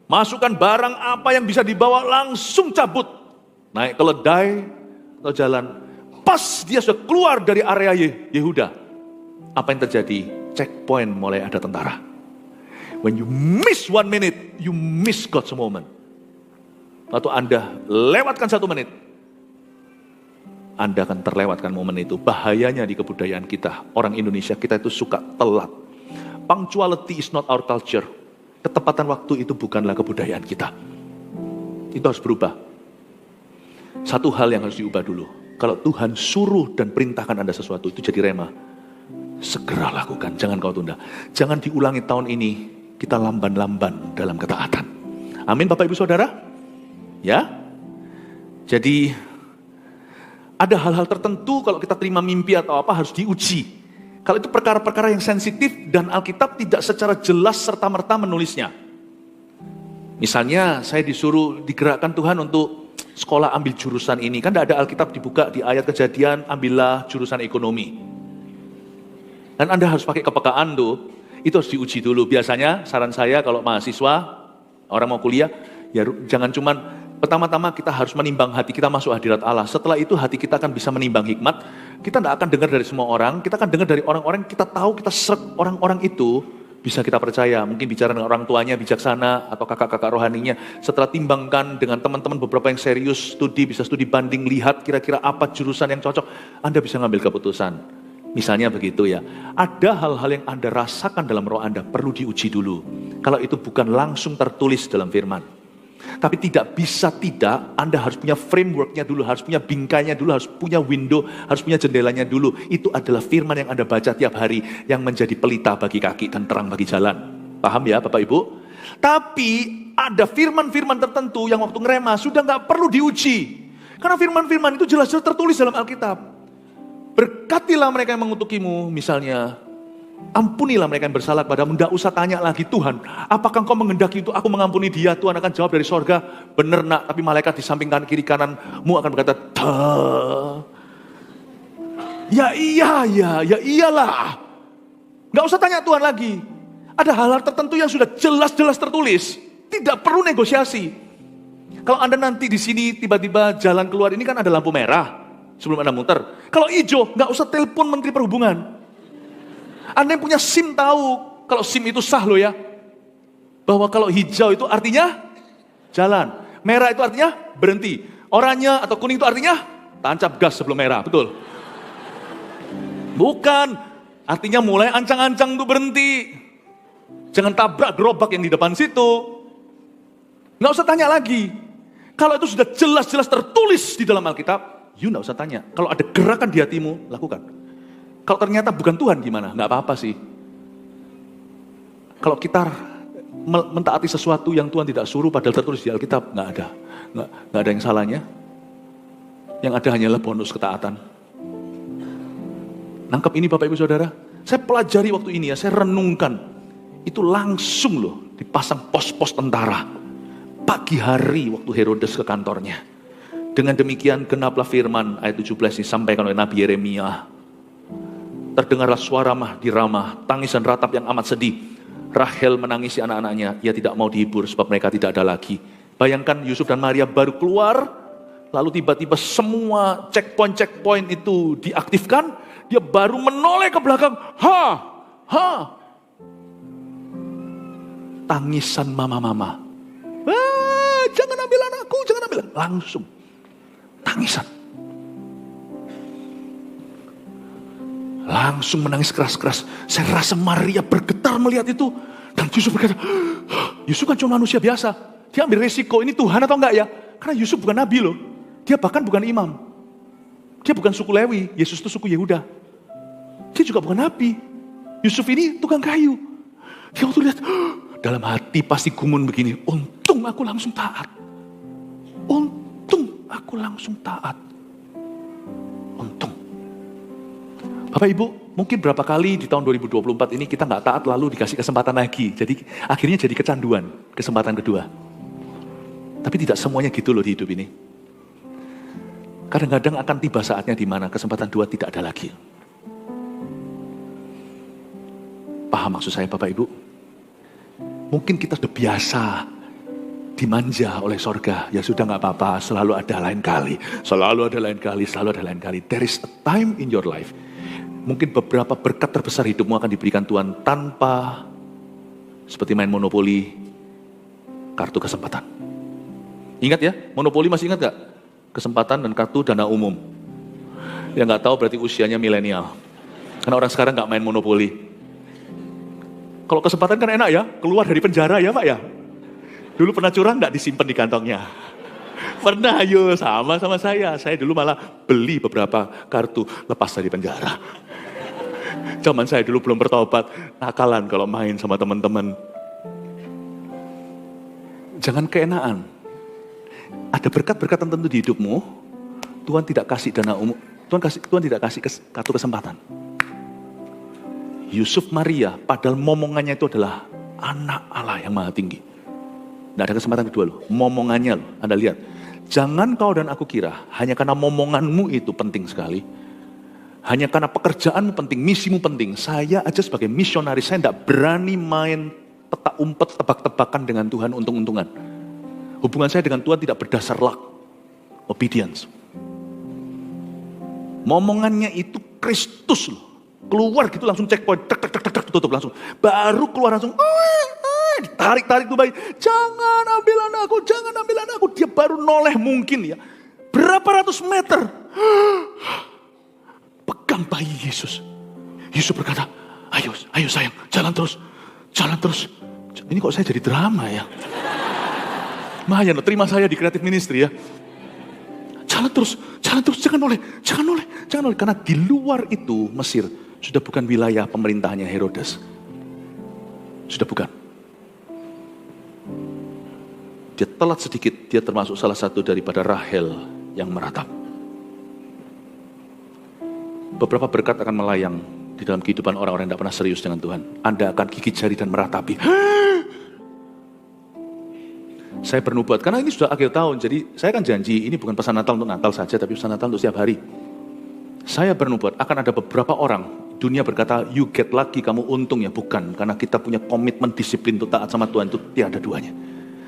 masukkan barang apa yang bisa dibawa, langsung cabut. Naik keledai atau jalan. Pas dia sudah keluar dari area Yehuda. Apa yang terjadi? Checkpoint mulai ada tentara. When you miss 1 minute, you miss God's moment. Waktu Anda lewatkan 1 menit, Anda akan terlewatkan momen itu. Bahayanya di kebudayaan kita, orang Indonesia, kita itu suka telat. Punctuality is not our culture. Ketepatan waktu itu bukanlah kebudayaan kita. Itu harus berubah. Satu hal yang harus diubah dulu. Kalau Tuhan suruh dan perintahkan Anda sesuatu, itu jadi rema. Segera lakukan, jangan kau tunda. Jangan diulangi tahun ini, kita lamban-lamban dalam ketaatan. Amin Bapak Ibu Saudara? Ya? Jadi ada hal-hal tertentu kalau kita terima mimpi atau apa harus diuji. Kalau itu perkara-perkara yang sensitif dan Alkitab tidak secara jelas serta-merta menulisnya. Misalnya saya disuruh digerakkan Tuhan untuk sekolah ambil jurusan ini. Kan tidak ada Alkitab dibuka di ayat Kejadian, ambillah jurusan ekonomi. Dan Anda harus pakai kepekaan tuh. Itu harus diuji dulu. Biasanya saran saya kalau mahasiswa, Orang mau kuliah, ya jangan cuman pertama-tama kita harus menimbang hati kita masuk hadirat Allah. Setelah itu hati kita akan bisa menimbang hikmat. Kita tidak akan dengar dari semua orang, kita akan dengar dari orang-orang kita tahu, kita serap orang-orang itu bisa kita percaya. Mungkin bicara dengan orang tuanya bijaksana atau kakak-kakak rohaninya. Setelah timbangkan dengan teman-teman beberapa yang serius, bisa studi banding, lihat kira-kira apa jurusan yang cocok, Anda bisa ngambil keputusan. Misalnya begitu ya. Ada hal-hal yang Anda rasakan dalam roh Anda perlu diuji dulu. Kalau itu bukan langsung tertulis dalam firman. Tapi tidak bisa tidak, Anda harus punya frameworknya dulu, harus punya bingkainya dulu, harus punya window, harus punya jendelanya dulu. Itu adalah firman yang Anda baca tiap hari, yang menjadi pelita bagi kaki dan terang bagi jalan. Paham ya Bapak Ibu? Tapi ada firman-firman tertentu yang waktu ngerema sudah gak perlu diuji. Karena firman-firman itu jelas-jelas tertulis dalam Alkitab. Berkatilah mereka yang mengutukimu, misalnya. Ampunilah mereka yang bersalah kepadamu. Tidak usah tanya lagi, Tuhan, apakah engkau menghendaki itu aku mengampuni dia? Tuhan akan jawab dari sorga, benar nak, tapi malaikat di samping kanan kiri kananmu akan berkata, ya iyalah. Gak usah tanya Tuhan lagi. Ada hal-hal tertentu yang sudah jelas-jelas tertulis, tidak perlu negosiasi. Kalau Anda nanti di sini tiba-tiba jalan keluar ini kan ada lampu merah sebelum Anda muter. Kalau hijau, gak usah telepon Menteri Perhubungan. Anda yang punya SIM tahu, kalau SIM itu sah loh ya. Bahwa kalau hijau itu artinya jalan. Merah itu artinya berhenti. Oranye atau kuning itu artinya tancap gas sebelum merah, betul? Bukan, artinya mulai ancang-ancang untuk berhenti. Jangan tabrak gerobak yang di depan situ. Nggak usah tanya lagi. Kalau itu sudah jelas-jelas tertulis di dalam Alkitab, you nggak usah tanya. Kalau ada gerakan di hatimu, lakukan. Kalau ternyata bukan Tuhan gimana? Nggak apa-apa sih. Kalau kita mentaati sesuatu yang Tuhan tidak suruh padahal tertulis di Alkitab, nggak ada. Nggak ada yang salahnya. Yang ada hanyalah bonus ketaatan. Nangkep ini Bapak Ibu Saudara? Saya pelajari waktu ini ya, saya renungkan. Itu langsung loh dipasang pos-pos tentara. Pagi hari waktu Herodes ke kantornya. Dengan demikian genaplah firman ayat 17 disampaikan oleh Nabi Yeremia. Terdengarlah suara mah di Ramah, tangisan ratap yang amat sedih. Rahel menangisi anak-anaknya, ia tidak mau dihibur sebab mereka tidak ada lagi. Bayangkan Yusuf dan Maria baru keluar, lalu tiba-tiba semua checkpoint itu diaktifkan, dia baru menoleh ke belakang, tangisan mama-mama. Jangan ambil anakku, jangan ambil. Langsung, tangisan. Langsung menangis keras-keras. Saya rasa Maria bergetar melihat itu. Dan Yusuf berkata, Yusuf kan cuma manusia biasa. Dia ambil resiko, ini Tuhan atau enggak ya? Karena Yusuf bukan nabi loh. Dia bahkan bukan imam. Dia bukan suku Lewi. Yesus itu suku Yehuda. Dia juga bukan nabi. Yusuf ini tukang kayu. Dia waktu lihat, dalam hati pasti gumun begini. Untung aku langsung taat. Untung aku langsung taat. Untung. Bapak Ibu, mungkin berapa kali di tahun 2024 ini kita nggak taat lalu dikasih kesempatan lagi. Jadi akhirnya jadi kecanduan, kesempatan kedua. Tapi tidak semuanya gitu loh di hidup ini. Kadang-kadang akan tiba saatnya di mana kesempatan dua tidak ada lagi. Paham maksud saya Bapak Ibu? Mungkin kita sudah biasa dimanja oleh sorga. Ya sudah nggak apa-apa, selalu ada lain kali. Selalu ada lain kali, selalu ada lain kali. There is a time in your life. Mungkin beberapa berkat terbesar hidupmu akan diberikan Tuhan tanpa seperti main monopoli kartu kesempatan. Ingat ya, monopoli masih ingat gak? Kesempatan dan kartu dana umum. Yang gak tahu berarti usianya milenial. Karena orang sekarang gak main monopoli. Kalau kesempatan kan enak ya, keluar dari penjara ya Pak ya. Dulu pernah curang gak disimpan di kantongnya? Pernah, ayo sama saya. Saya dulu malah beli beberapa kartu lepas dari penjara. Zaman saya dulu belum bertobat, nakalan kalau main sama teman-teman. Jangan keenaan. Ada berkat-berkat tertentu di hidupmu, Tuhan tidak kasih dana umum, Tuhan tidak kasih kartu kesempatan. Yusuf Maria, padahal momongannya itu adalah anak Allah yang maha tinggi. Tidak ada kesempatan kedua loh, momongannya loh, Anda lihat. Jangan kau dan aku kira, hanya karena momonganmu itu penting sekali. Hanya karena pekerjaanmu penting, misimu penting. Saya aja sebagai misionaris, saya tidak berani main petak umpet, tebak-tebakan dengan Tuhan, untung-untungan. Hubungan saya dengan Tuhan tidak berdasar luck, obedience. Momongannya itu Kristus loh. Keluar gitu langsung checkpoint, tek, tutup langsung. Baru keluar langsung, ditarik-tarik tuh bayi. Jangan ambil anakku, jangan ambil anakku. Dia baru noleh mungkin ya. Berapa ratus meter. Pegang bayi Yesus. Yesus berkata, ayo sayang, jalan terus. Ini kok saya jadi drama ya. Lumayan, terima saya di Creative Ministry ya. Jalan terus, jangan noleh. Karena di luar itu Mesir sudah bukan wilayah pemerintahnya Herodes. Sudah bukan. Dia telat sedikit, dia termasuk salah satu daripada Rahel yang meratap. Beberapa berkat akan melayang di dalam kehidupan orang-orang yang tidak pernah serius dengan Tuhan. Anda akan gigit jari dan meratapi. Saya bernubuat, karena ini sudah akhir tahun, jadi saya kan janji, ini bukan pesan Natal untuk Natal saja, tapi pesan Natal untuk setiap hari. Saya bernubuat, akan ada beberapa orang, dunia berkata, you get lucky, kamu untung ya, bukan. Karena kita punya komitmen disiplin untuk taat sama Tuhan, itu tiada duanya.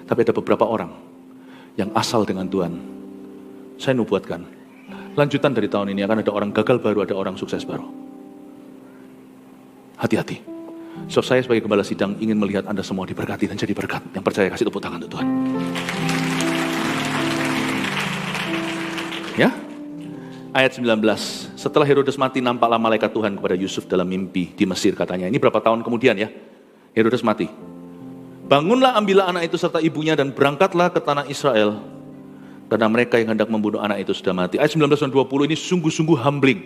Tapi ada beberapa orang yang asal dengan Tuhan. Saya nubuatkan, lanjutan dari tahun ini akan ada orang gagal baru, ada orang sukses baru. Hati-hati. So saya sebagai gembala sidang ingin melihat Anda semua diberkati dan jadi berkat. Yang percaya kasih tepuk tangan untuk Tuhan. Ya. Ayat 19. Setelah Herodes mati, nampaklah malaikat Tuhan kepada Yusuf dalam mimpi di Mesir katanya. Ini berapa tahun kemudian ya? Herodes mati. Bangunlah, ambillah anak itu serta ibunya dan berangkatlah ke tanah Israel. Karena mereka yang hendak membunuh anak itu sudah mati. Ayat 19 dan 20 ini sungguh-sungguh humbling.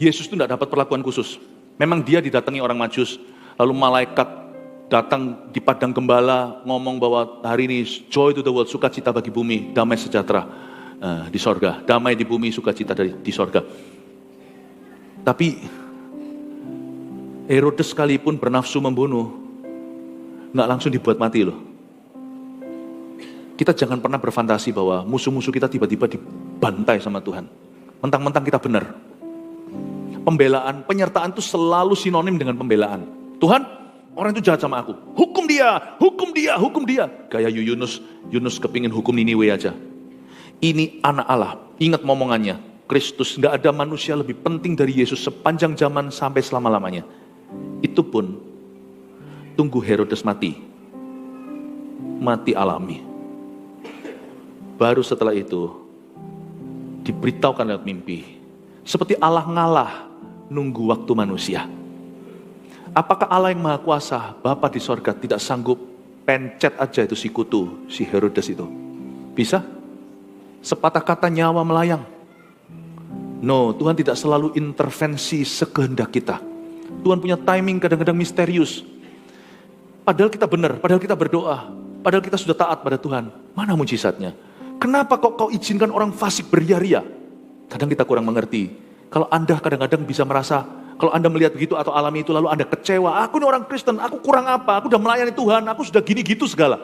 Yesus itu tidak dapat perlakuan khusus. Memang dia didatangi orang Majus. Lalu malaikat datang di padang gembala ngomong bahwa hari ini joy to the world, sukacita bagi bumi, damai sejahtera di sorga. Damai di bumi, sukacita di sorga. Tapi Herodes sekalipun bernafsu membunuh, nggak langsung dibuat mati loh. Kita jangan pernah berfantasi bahwa musuh-musuh kita tiba-tiba dibantai sama Tuhan. Mentang-mentang kita benar. Pembelaan, penyertaan itu selalu sinonim dengan pembelaan. Tuhan, orang itu jahat sama aku. Hukum dia. Gaya Yunus kepingin hukum Niniwe aja. Ini anak Allah. Ingat momongannya. Kristus, gak ada manusia lebih penting dari Yesus sepanjang zaman sampai selama-lamanya. Itu pun tunggu Herodes mati. Mati alami. Baru setelah itu diberitahukan lewat mimpi. Seperti Allah ngalah nunggu waktu manusia. Apakah Allah yang Maha Kuasa, Bapa di sorga tidak sanggup pencet aja itu si kutu, si Herodes itu? Bisa? Sepatah kata nyawa melayang. No, Tuhan tidak selalu intervensi sekehendak kita. Tuhan punya timing kadang-kadang misterius. Padahal kita benar, padahal kita berdoa, padahal kita sudah taat pada Tuhan. Mana mujizatnya? Kenapa kau izinkan orang fasik beria-ria? Kadang kita kurang mengerti. Kalau Anda kadang-kadang bisa merasa, kalau Anda melihat begitu atau alami itu lalu Anda kecewa, aku ini orang Kristen, aku kurang apa, aku sudah melayani Tuhan, aku sudah gini gitu segala.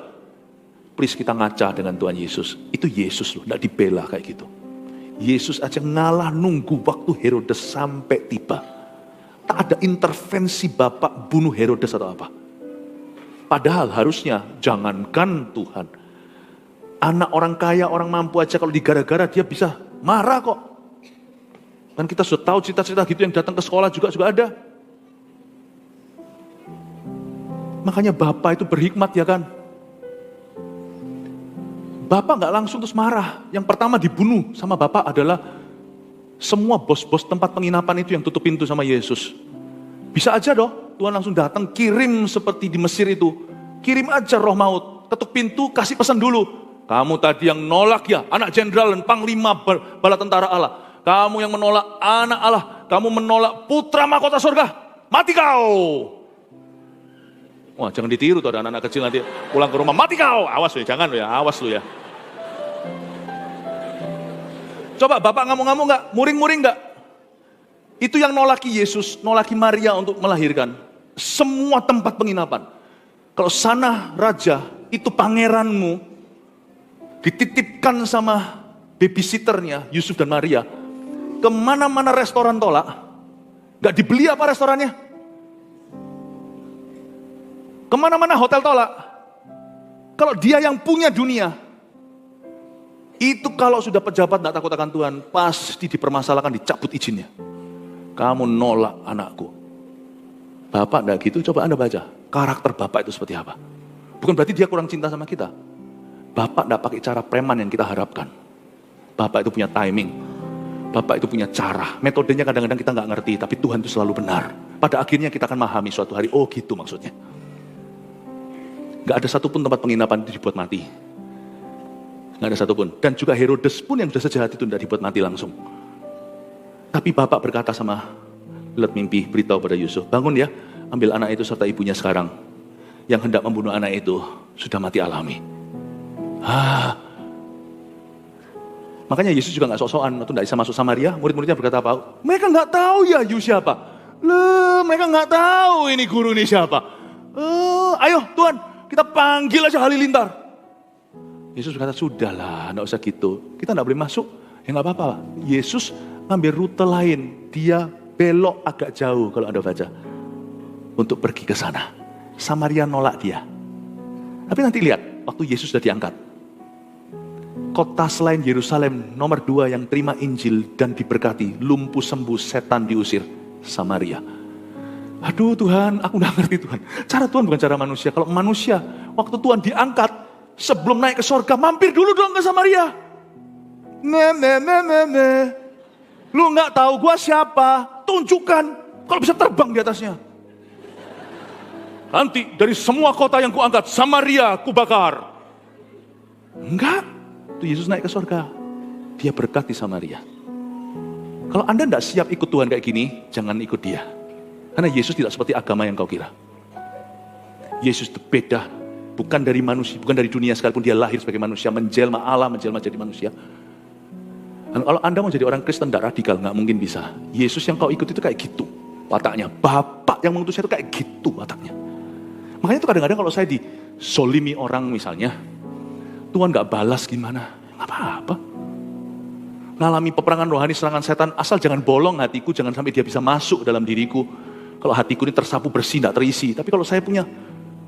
Please kita ngaca dengan Tuhan Yesus. Itu Yesus loh, tidak dibela kayak gitu. Yesus aja ngalah nunggu waktu Herodes sampai tiba. Tak ada intervensi Bapak bunuh Herodes atau apa. Padahal harusnya jangankan Tuhan. Anak orang kaya, orang mampu aja kalau digara-gara dia bisa marah kok. Kan kita sudah tahu cerita-cerita gitu yang datang ke sekolah juga ada. Makanya Bapak itu berhikmat ya kan. Bapak gak langsung terus marah. Yang pertama dibunuh sama Bapak adalah semua bos-bos tempat penginapan itu yang tutup pintu sama Yesus. Bisa aja dong, Tuhan langsung datang kirim seperti di Mesir itu. Kirim aja roh maut, ketuk pintu, kasih pesan dulu. Kamu tadi yang nolak ya, anak jenderal dan panglima bala tentara Allah. Kamu yang menolak anak Allah, kamu menolak putra mahkota surga, mati kau. Wah jangan ditiru tuh ada anak-anak kecil nanti pulang ke rumah, mati kau, awas lu ya, jangan lu ya, awas lu ya. Coba Bapak ngamuk-ngamuk gak, muring-muring gak? Itu yang nolaki Yesus, nolaki Maria untuk melahirkan. Semua tempat penginapan. Kalau sana raja, itu pangeranmu, dititipkan sama babysitternya, Yusuf dan Maria, kemana-mana restoran tolak, gak dibeli apa restorannya? Kemana-mana hotel tolak. Kalau dia yang punya dunia, itu kalau sudah pejabat tidak takut akan Tuhan, pasti dipermasalahkan, dicabut izinnya. Kamu nolak anakku. Bapak tidak gitu, coba Anda baca. Karakter Bapak itu seperti apa? Bukan berarti dia kurang cinta sama kita. Bapak tidak pakai cara preman yang kita harapkan. Bapak itu punya timing. Bapak itu punya cara. Metodenya kadang-kadang kita nggak ngerti, tapi Tuhan itu selalu benar. Pada akhirnya kita akan memahami suatu hari, oh gitu maksudnya. Nggak ada satupun tempat penginapan itu dibuat mati. Nggak ada satupun. Dan juga Herodes pun yang sudah sejahat itu tidak dibuat mati langsung. Tapi Bapak berkata sama lihat mimpi, beritahu pada Yusuf, bangun ya, ambil anak itu serta ibunya sekarang. Yang hendak membunuh anak itu sudah mati alami. Makanya Yesus juga nggak sok-sokan, waktu tidak bisa masuk Samaria, murid-muridnya berkata apa? Mereka nggak tahu ya Yesus siapa. Mereka nggak tahu ini guru ini siapa. Ayo Tuhan, kita panggil aja halilintar. Yesus berkata, sudahlah, nggak usah gitu. Kita nggak boleh masuk, ya nggak apa-apa. Yesus ngambil rute lain, dia belok agak jauh kalau Anda baca. Untuk pergi ke sana. Samaria nolak dia. Tapi nanti lihat, waktu Yesus sudah diangkat. Kota selain Yerusalem nomor 2 yang terima Injil dan diberkati, lumpuh sembuh, setan diusir, Samaria. Aduh Tuhan, aku udah ngerti Tuhan. Cara Tuhan bukan cara manusia. Kalau manusia, waktu Tuhan diangkat, sebelum naik ke sorga, mampir dulu dong ke Samaria. Lu gak tahu gua siapa, tunjukkan. Kalau bisa terbang di atasnya. Nanti dari semua kota yang kuangkat, Samaria kubakar. Enggak. Itu Yesus naik ke surga. Dia berkati Samaria. Kalau Anda tidak siap ikut Tuhan kayak gini, jangan ikut dia. Karena Yesus tidak seperti agama yang kau kira. Yesus itu beda. Bukan dari manusia, bukan dari dunia sekalipun dia lahir sebagai manusia. Menjelma Allah, menjelma jadi manusia. Dan kalau Anda mau jadi orang Kristen tidak radikal, nggak mungkin bisa. Yesus yang kau ikut itu kayak gitu wataknya. Bapak yang mengutus saya itu kayak gitu wataknya. Makanya itu kadang-kadang kalau saya disolimi orang misalnya, Tuhan gak balas gimana? Gak apa-apa. Ngalami peperangan rohani, serangan setan, asal jangan bolong hatiku, jangan sampai dia bisa masuk dalam diriku. Kalau hatiku ini tersapu bersih, gak terisi. Tapi kalau saya punya,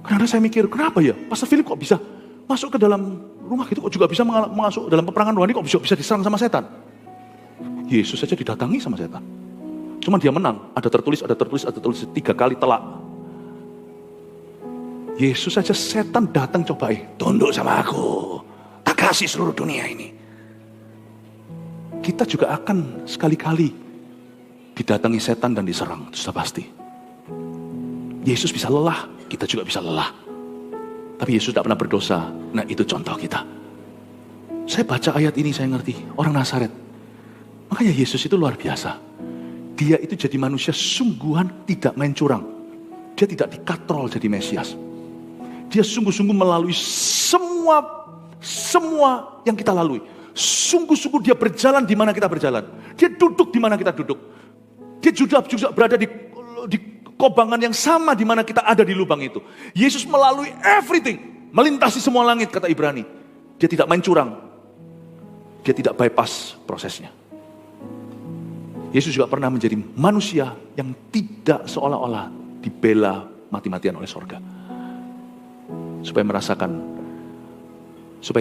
kadang-kadang saya mikir, kenapa ya? Pastor Philip kok bisa masuk ke dalam rumah gitu, kok juga bisa masuk dalam peperangan rohani, kok bisa diserang sama setan? Yesus saja didatangi sama setan. Cuma dia menang, ada tertulis, 3 kali telak. Yesus saja setan datang cobai, tunduk sama aku, tak kasih seluruh dunia ini. Kita juga akan sekali-kali didatangi setan dan diserang, itu sudah pasti. Yesus bisa lelah, kita juga bisa lelah. Tapi Yesus tidak pernah berdosa, nah itu contoh kita. Saya baca ayat ini, saya ngerti, orang Nazaret. Makanya Yesus itu luar biasa. Dia itu jadi manusia sungguhan, tidak main curang. Dia tidak dikatrol jadi Mesias. Dia sungguh-sungguh melalui semua yang kita lalui. Sungguh-sungguh dia berjalan di mana kita berjalan. Dia duduk di mana kita duduk. Dia juga berada di kobangan yang sama di mana kita ada di lubang itu. Yesus melalui everything. Melintasi semua langit, kata Ibrani. Dia tidak main curang. Dia tidak bypass prosesnya. Yesus juga pernah menjadi manusia yang tidak seolah-olah dibela mati-matian oleh sorga. Supaya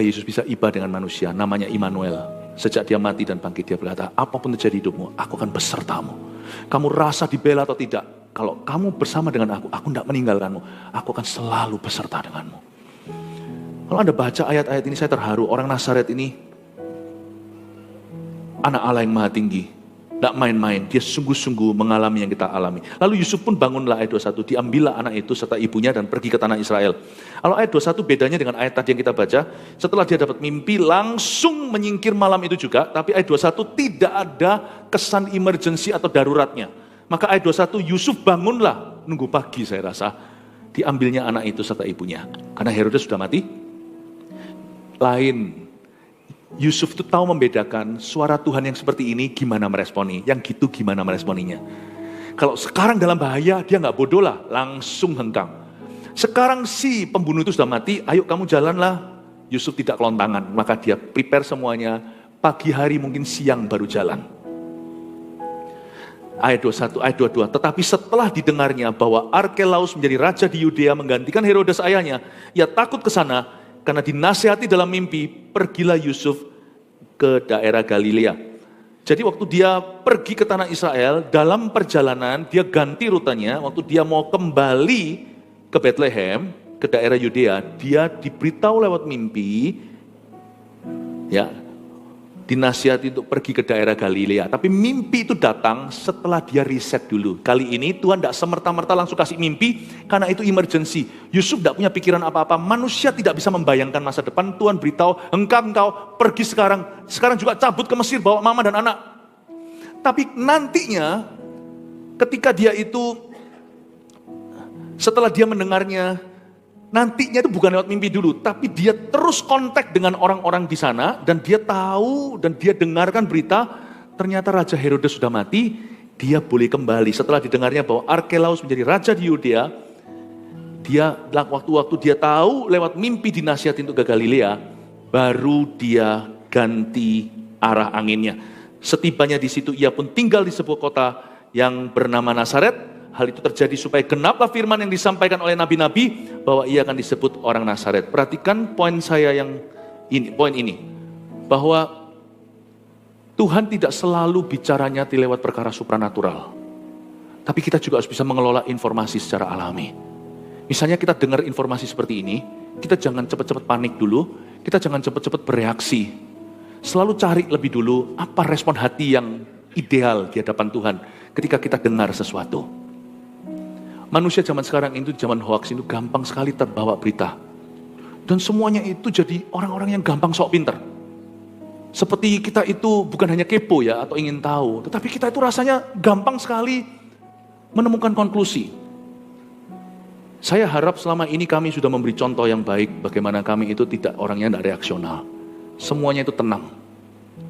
Yesus bisa iba dengan manusia, namanya Immanuel. Sejak dia mati dan bangkit, dia berkata, apapun terjadi hidupmu, aku akan besertamu. Kamu rasa dibela atau tidak, kalau kamu bersama dengan aku tidak meninggalkanmu, aku akan selalu beserta denganmu. Kalau Anda baca ayat-ayat ini, saya terharu. Orang Nazaret ini, anak Allah yang maha tinggi. Tidak main-main, dia sungguh-sungguh mengalami yang kita alami. Lalu Yusuf pun bangunlah, ayat 21, diambillah anak itu serta ibunya dan pergi ke tanah Israel. Kalau ayat 21 bedanya dengan ayat tadi yang kita baca, setelah dia dapat mimpi langsung menyingkir malam itu juga, tapi ayat 21 tidak ada kesan emergency atau daruratnya. Maka ayat 21, Yusuf bangunlah, nunggu pagi saya rasa, diambilnya anak itu serta ibunya. Karena Herodes sudah mati. Lain, Yusuf itu tahu membedakan suara Tuhan yang seperti ini gimana meresponi, yang gitu gimana meresponinya. Kalau sekarang dalam bahaya, dia nggak bodoh lah, langsung hengkang. Sekarang si pembunuh itu sudah mati, ayo kamu jalanlah. Yusuf tidak kelontangan, maka dia prepare semuanya, pagi hari mungkin siang baru jalan. Ayat 21, ayat 22. Tetapi setelah didengarnya bahwa Arkelaus menjadi raja di Yudea menggantikan Herodes ayahnya, ia takut ke sana karena dinasihati dalam mimpi, pergilah Yusuf ke daerah Galilea. Jadi waktu dia pergi ke tanah Israel, dalam perjalanan dia ganti rutenya, waktu dia mau kembali ke Bethlehem, ke daerah Yudea, dia diberitahu lewat mimpi, ya, dinasihati untuk pergi ke daerah Galilea. Tapi mimpi itu datang setelah dia riset dulu. Kali ini Tuhan tidak semerta-merta langsung kasih mimpi, karena itu emergency. Yusuf tidak punya pikiran apa-apa, manusia tidak bisa membayangkan masa depan. Tuhan beritahu, engkau pergi sekarang juga cabut ke Mesir, bawa mama dan anak. Tapi nantinya, ketika dia itu, setelah dia mendengarnya, nantinya itu bukan lewat mimpi dulu, tapi dia terus kontak dengan orang-orang di sana, dan dia tahu dan dia dengarkan berita, ternyata Raja Herodes sudah mati, dia boleh kembali. Setelah didengarnya bahwa Arkelaus menjadi raja di Yudea, dia waktu-waktu dia tahu lewat mimpi dinasihatin untuk ke Galilea, baru dia ganti arah anginnya. Setibanya di situ ia pun tinggal di sebuah kota yang bernama Nazaret. Hal itu terjadi supaya genaplah firman yang disampaikan oleh nabi-nabi bahwa ia akan disebut orang Nazaret. Perhatikan poin saya yang ini, poin ini. Bahwa Tuhan tidak selalu bicaranya lewat perkara supranatural. Tapi kita juga harus bisa mengelola informasi secara alami. Misalnya kita dengar informasi seperti ini, kita jangan cepat-cepat panik dulu, kita jangan cepat-cepat bereaksi. Selalu cari lebih dulu apa respon hati yang ideal di hadapan Tuhan ketika kita dengar sesuatu. Manusia zaman sekarang itu, zaman hoax itu gampang sekali terbawa berita. Dan semuanya itu jadi orang-orang yang gampang sok pinter. Seperti kita itu bukan hanya kepo ya atau ingin tahu, tetapi kita itu rasanya gampang sekali menemukan konklusi. Saya harap selama ini kami sudah memberi contoh yang baik bagaimana kami itu tidak orangnya tidak reaksional. Semuanya itu tenang.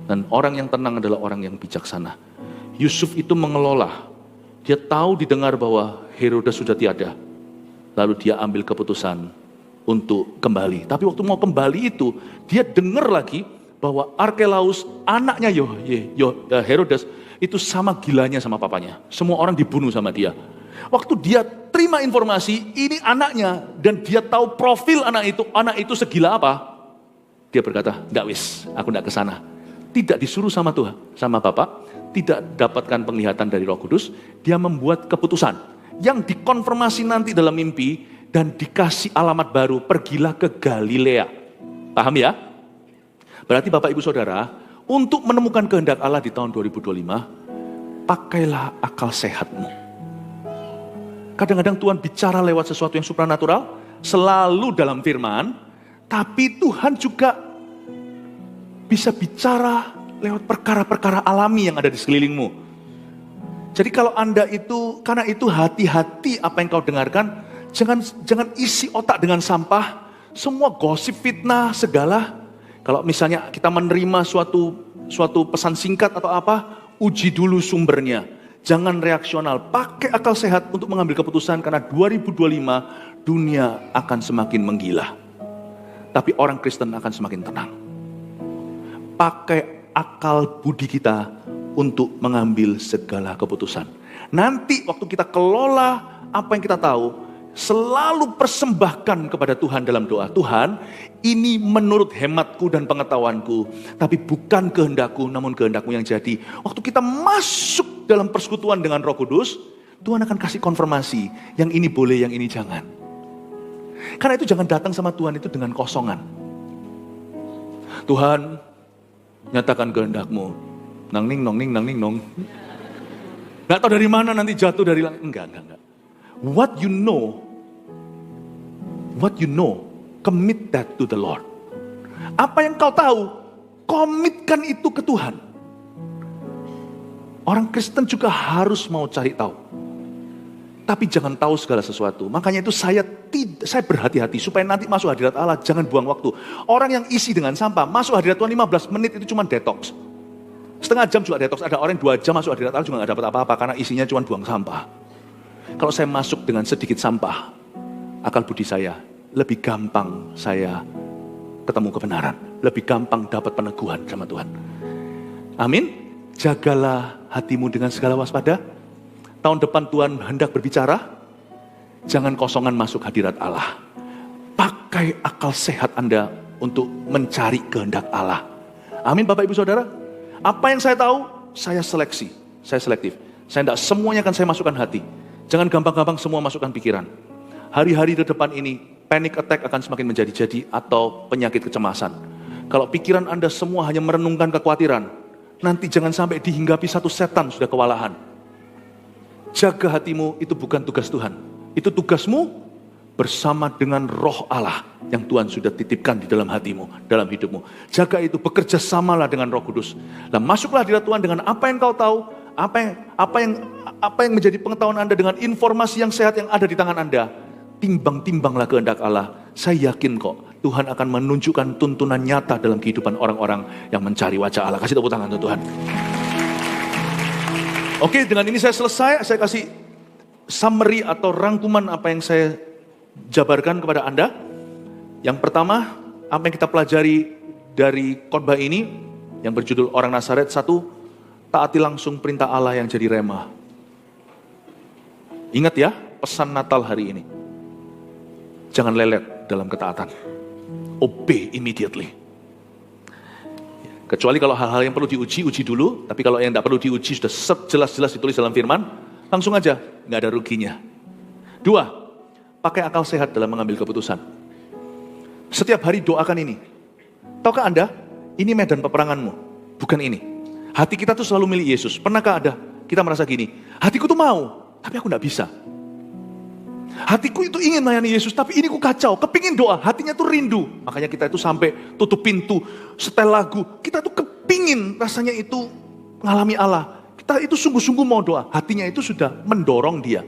Dan orang yang tenang adalah orang yang bijaksana. Yusuf itu mengelola. Dia tahu didengar bahwa Herodes sudah tiada. Lalu dia ambil keputusan untuk kembali. Tapi waktu mau kembali itu, dia dengar lagi bahwa Arkelaus, anaknya Herodes, itu sama gilanya sama papanya. Semua orang dibunuh sama dia. Waktu dia terima informasi, ini anaknya, dan dia tahu profil anak itu segila apa. Dia berkata, enggak wis, aku enggak ke sana. Tidak disuruh sama Tuhan, sama Bapak, tidak dapatkan penglihatan dari Roh Kudus, dia membuat keputusan yang dikonfirmasi nanti dalam mimpi dan dikasih alamat baru, pergilah ke Galilea. Paham ya? Berarti Bapak Ibu Saudara, untuk menemukan kehendak Allah di tahun 2025, pakailah akal sehatmu. Kadang-kadang Tuhan bicara lewat sesuatu yang supranatural, selalu dalam firman, tapi Tuhan juga bisa bicara lewat perkara-perkara alami yang ada di sekelilingmu. Jadi kalau Anda itu, karena itu hati-hati apa yang kau dengarkan, jangan isi otak dengan sampah, semua gosip, fitnah, segala. Kalau misalnya kita menerima suatu pesan singkat atau apa, uji dulu sumbernya. Jangan reaksional, pakai akal sehat untuk mengambil keputusan, karena 2025 dunia akan semakin menggila. Tapi orang Kristen akan semakin tenang. Pakai akal budi kita untuk mengambil segala keputusan. Nanti waktu kita kelola apa yang kita tahu, selalu persembahkan kepada Tuhan dalam doa. Tuhan, ini menurut hematku dan pengetahuanku, tapi bukan kehendakku, namun kehendakmu yang jadi. Waktu kita masuk dalam persekutuan dengan Roh Kudus, Tuhan akan kasih konfirmasi, yang ini boleh, yang ini jangan. Karena itu jangan datang sama Tuhan itu dengan kosongan. Tuhan, nyatakan kehendakmu. Nang ning nong. Gak tahu dari mana nanti jatuh dari langit. Enggak. What you know, commit that to the Lord. Apa yang kau tahu, komitkan itu ke Tuhan. Orang Kristen juga harus mau cari tahu. Tapi jangan tahu segala sesuatu. Makanya itu saya berhati-hati supaya nanti masuk hadirat Allah, jangan buang waktu. Orang yang isi dengan sampah, masuk hadirat Tuhan 15 menit itu cuma detox. Setengah jam juga detox. Ada orang 2 jam masuk hadirat Allah juga gak dapat apa-apa karena isinya cuma buang sampah. Kalau saya masuk dengan sedikit sampah, akal budi saya lebih gampang saya ketemu kebenaran. Lebih gampang dapat peneguhan sama Tuhan. Amin. Jagalah hatimu dengan segala waspada. tahun depan Tuhan hendak berbicara, jangan kosongan masuk hadirat Allah. Pakai akal sehat Anda untuk mencari kehendak Allah. Amin Bapak Ibu Saudara. Apa yang saya tahu, saya seleksi, saya selektif. Saya tidak semuanya akan saya masukkan hati. Jangan gampang-gampang semua masukkan pikiran. Hari-hari di depan ini, panic attack akan semakin menjadi-jadi atau penyakit kecemasan. Kalau pikiran Anda semua hanya merenungkan kekhawatiran, nanti jangan sampai dihinggapi satu setan sudah kewalahan. Jaga hatimu, itu bukan tugas Tuhan. Itu tugasmu bersama dengan roh Allah yang Tuhan sudah titipkan di dalam hatimu, dalam hidupmu. Jaga itu, bekerja samalah dengan Roh Kudus. Dan masuklah hadirat Tuhan dengan apa yang kau tahu, apa yang menjadi pengetahuan Anda dengan informasi yang sehat yang ada di tangan Anda. Timbang-timbanglah kehendak Allah. Saya yakin kok Tuhan akan menunjukkan tuntunan nyata dalam kehidupan orang-orang yang mencari wajah Allah. Kasih tepuk tangan untuk Tuhan. Oke, dengan ini saya selesai. Saya kasih summary atau rangkuman apa yang saya jabarkan kepada Anda. Yang pertama, apa yang kita pelajari dari khotbah ini yang berjudul Orang Nazaret. Satu, taati langsung perintah Allah yang jadi rema. Ingat ya, pesan Natal hari ini. Jangan lelet dalam ketaatan. Obey immediately. Kecuali kalau hal-hal yang perlu diuji, uji dulu. Tapi kalau yang tidak perlu diuji sudah jelas-jelas ditulis dalam firman, langsung aja, nggak ada ruginya. Dua, pakai akal sehat dalam mengambil keputusan. Setiap hari doakan ini. Tahukah Anda, ini medan peperanganmu, bukan ini. Hati kita tuh selalu milik Yesus. Pernahkah ada kita merasa gini, hatiku tuh mau, tapi aku nggak bisa. Hatiku itu ingin melayani Yesus, tapi ini ku kacau, kepingin doa, hatinya tuh rindu. Makanya kita itu sampai tutup pintu, setel lagu. Kita tuh kepingin rasanya itu mengalami Allah. Kita itu sungguh-sungguh mau doa, hatinya itu sudah mendorong dia.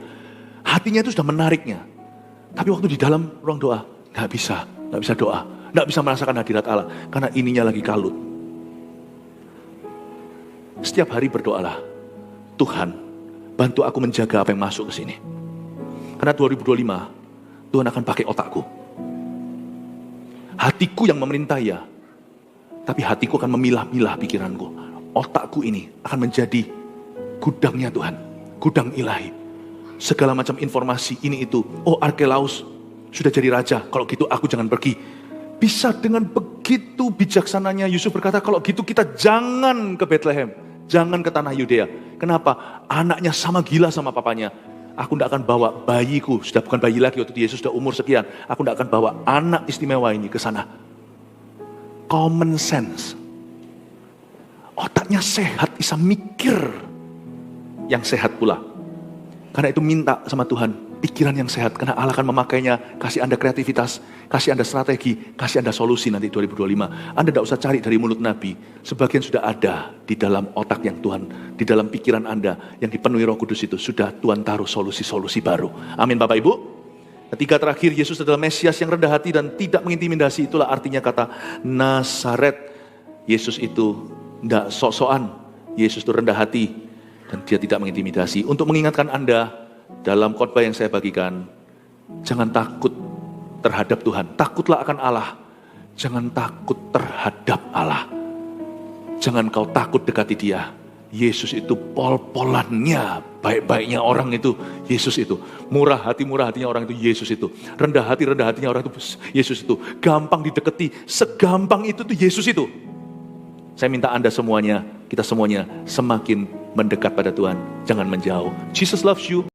Hatinya itu sudah menariknya. Tapi waktu di dalam ruang doa, nggak bisa doa, nggak bisa merasakan hadirat Allah, karena ininya lagi kalut. Setiap hari berdoalah, Tuhan, bantu aku menjaga apa yang masuk ke sini. Karena 2025, Tuhan akan pakai otakku. Hatiku yang memerintah ya, tapi hatiku akan memilah-milah pikiranku. Otakku ini akan menjadi gudangnya Tuhan, gudang ilahi. Segala macam informasi ini itu, oh Arkelaus sudah jadi raja, kalau gitu aku jangan pergi. Bisa dengan begitu bijaksananya Yusuf berkata, kalau gitu kita jangan ke Bethlehem, jangan ke tanah Yudea. Kenapa? Anaknya sama gila sama papanya. Aku tidak akan bawa bayiku, sudah bukan bayi lagi waktu Yesus sudah umur sekian. Aku tidak akan bawa anak istimewa ini ke sana. Common sense. Otaknya sehat, bisa mikir yang sehat pula. Karena itu minta sama Tuhan, pikiran yang sehat. Karena Allah akan memakainya, kasih Anda kreativitas, kasih Anda strategi, kasih Anda solusi nanti 2025. Anda tidak usah cari dari mulut Nabi. Sebagian sudah ada di dalam otak yang Tuhan, di dalam pikiran Anda yang dipenuhi Roh Kudus itu. Sudah Tuhan taruh solusi-solusi baru. Amin Bapak Ibu. Ketiga terakhir, Yesus adalah Mesias yang rendah hati dan tidak mengintimidasi. Itulah artinya kata Nazaret. Yesus itu tidak sok-sokan. Yesus itu rendah hati dan dia tidak mengintimidasi. Untuk mengingatkan Anda, dalam khotbah yang saya bagikan, jangan takut terhadap Tuhan. Takutlah akan Allah. Jangan takut terhadap Allah. Jangan kau takut dekati dia. Yesus itu pol-polannya, baik-baiknya orang itu Yesus itu. Murah hatinya orang itu Yesus itu. Rendah hatinya orang itu Yesus itu. Gampang didekati, segampang itu tuh Yesus itu. Saya minta Anda semuanya, kita semuanya semakin mendekat pada Tuhan. Jangan menjauh. Jesus loves you.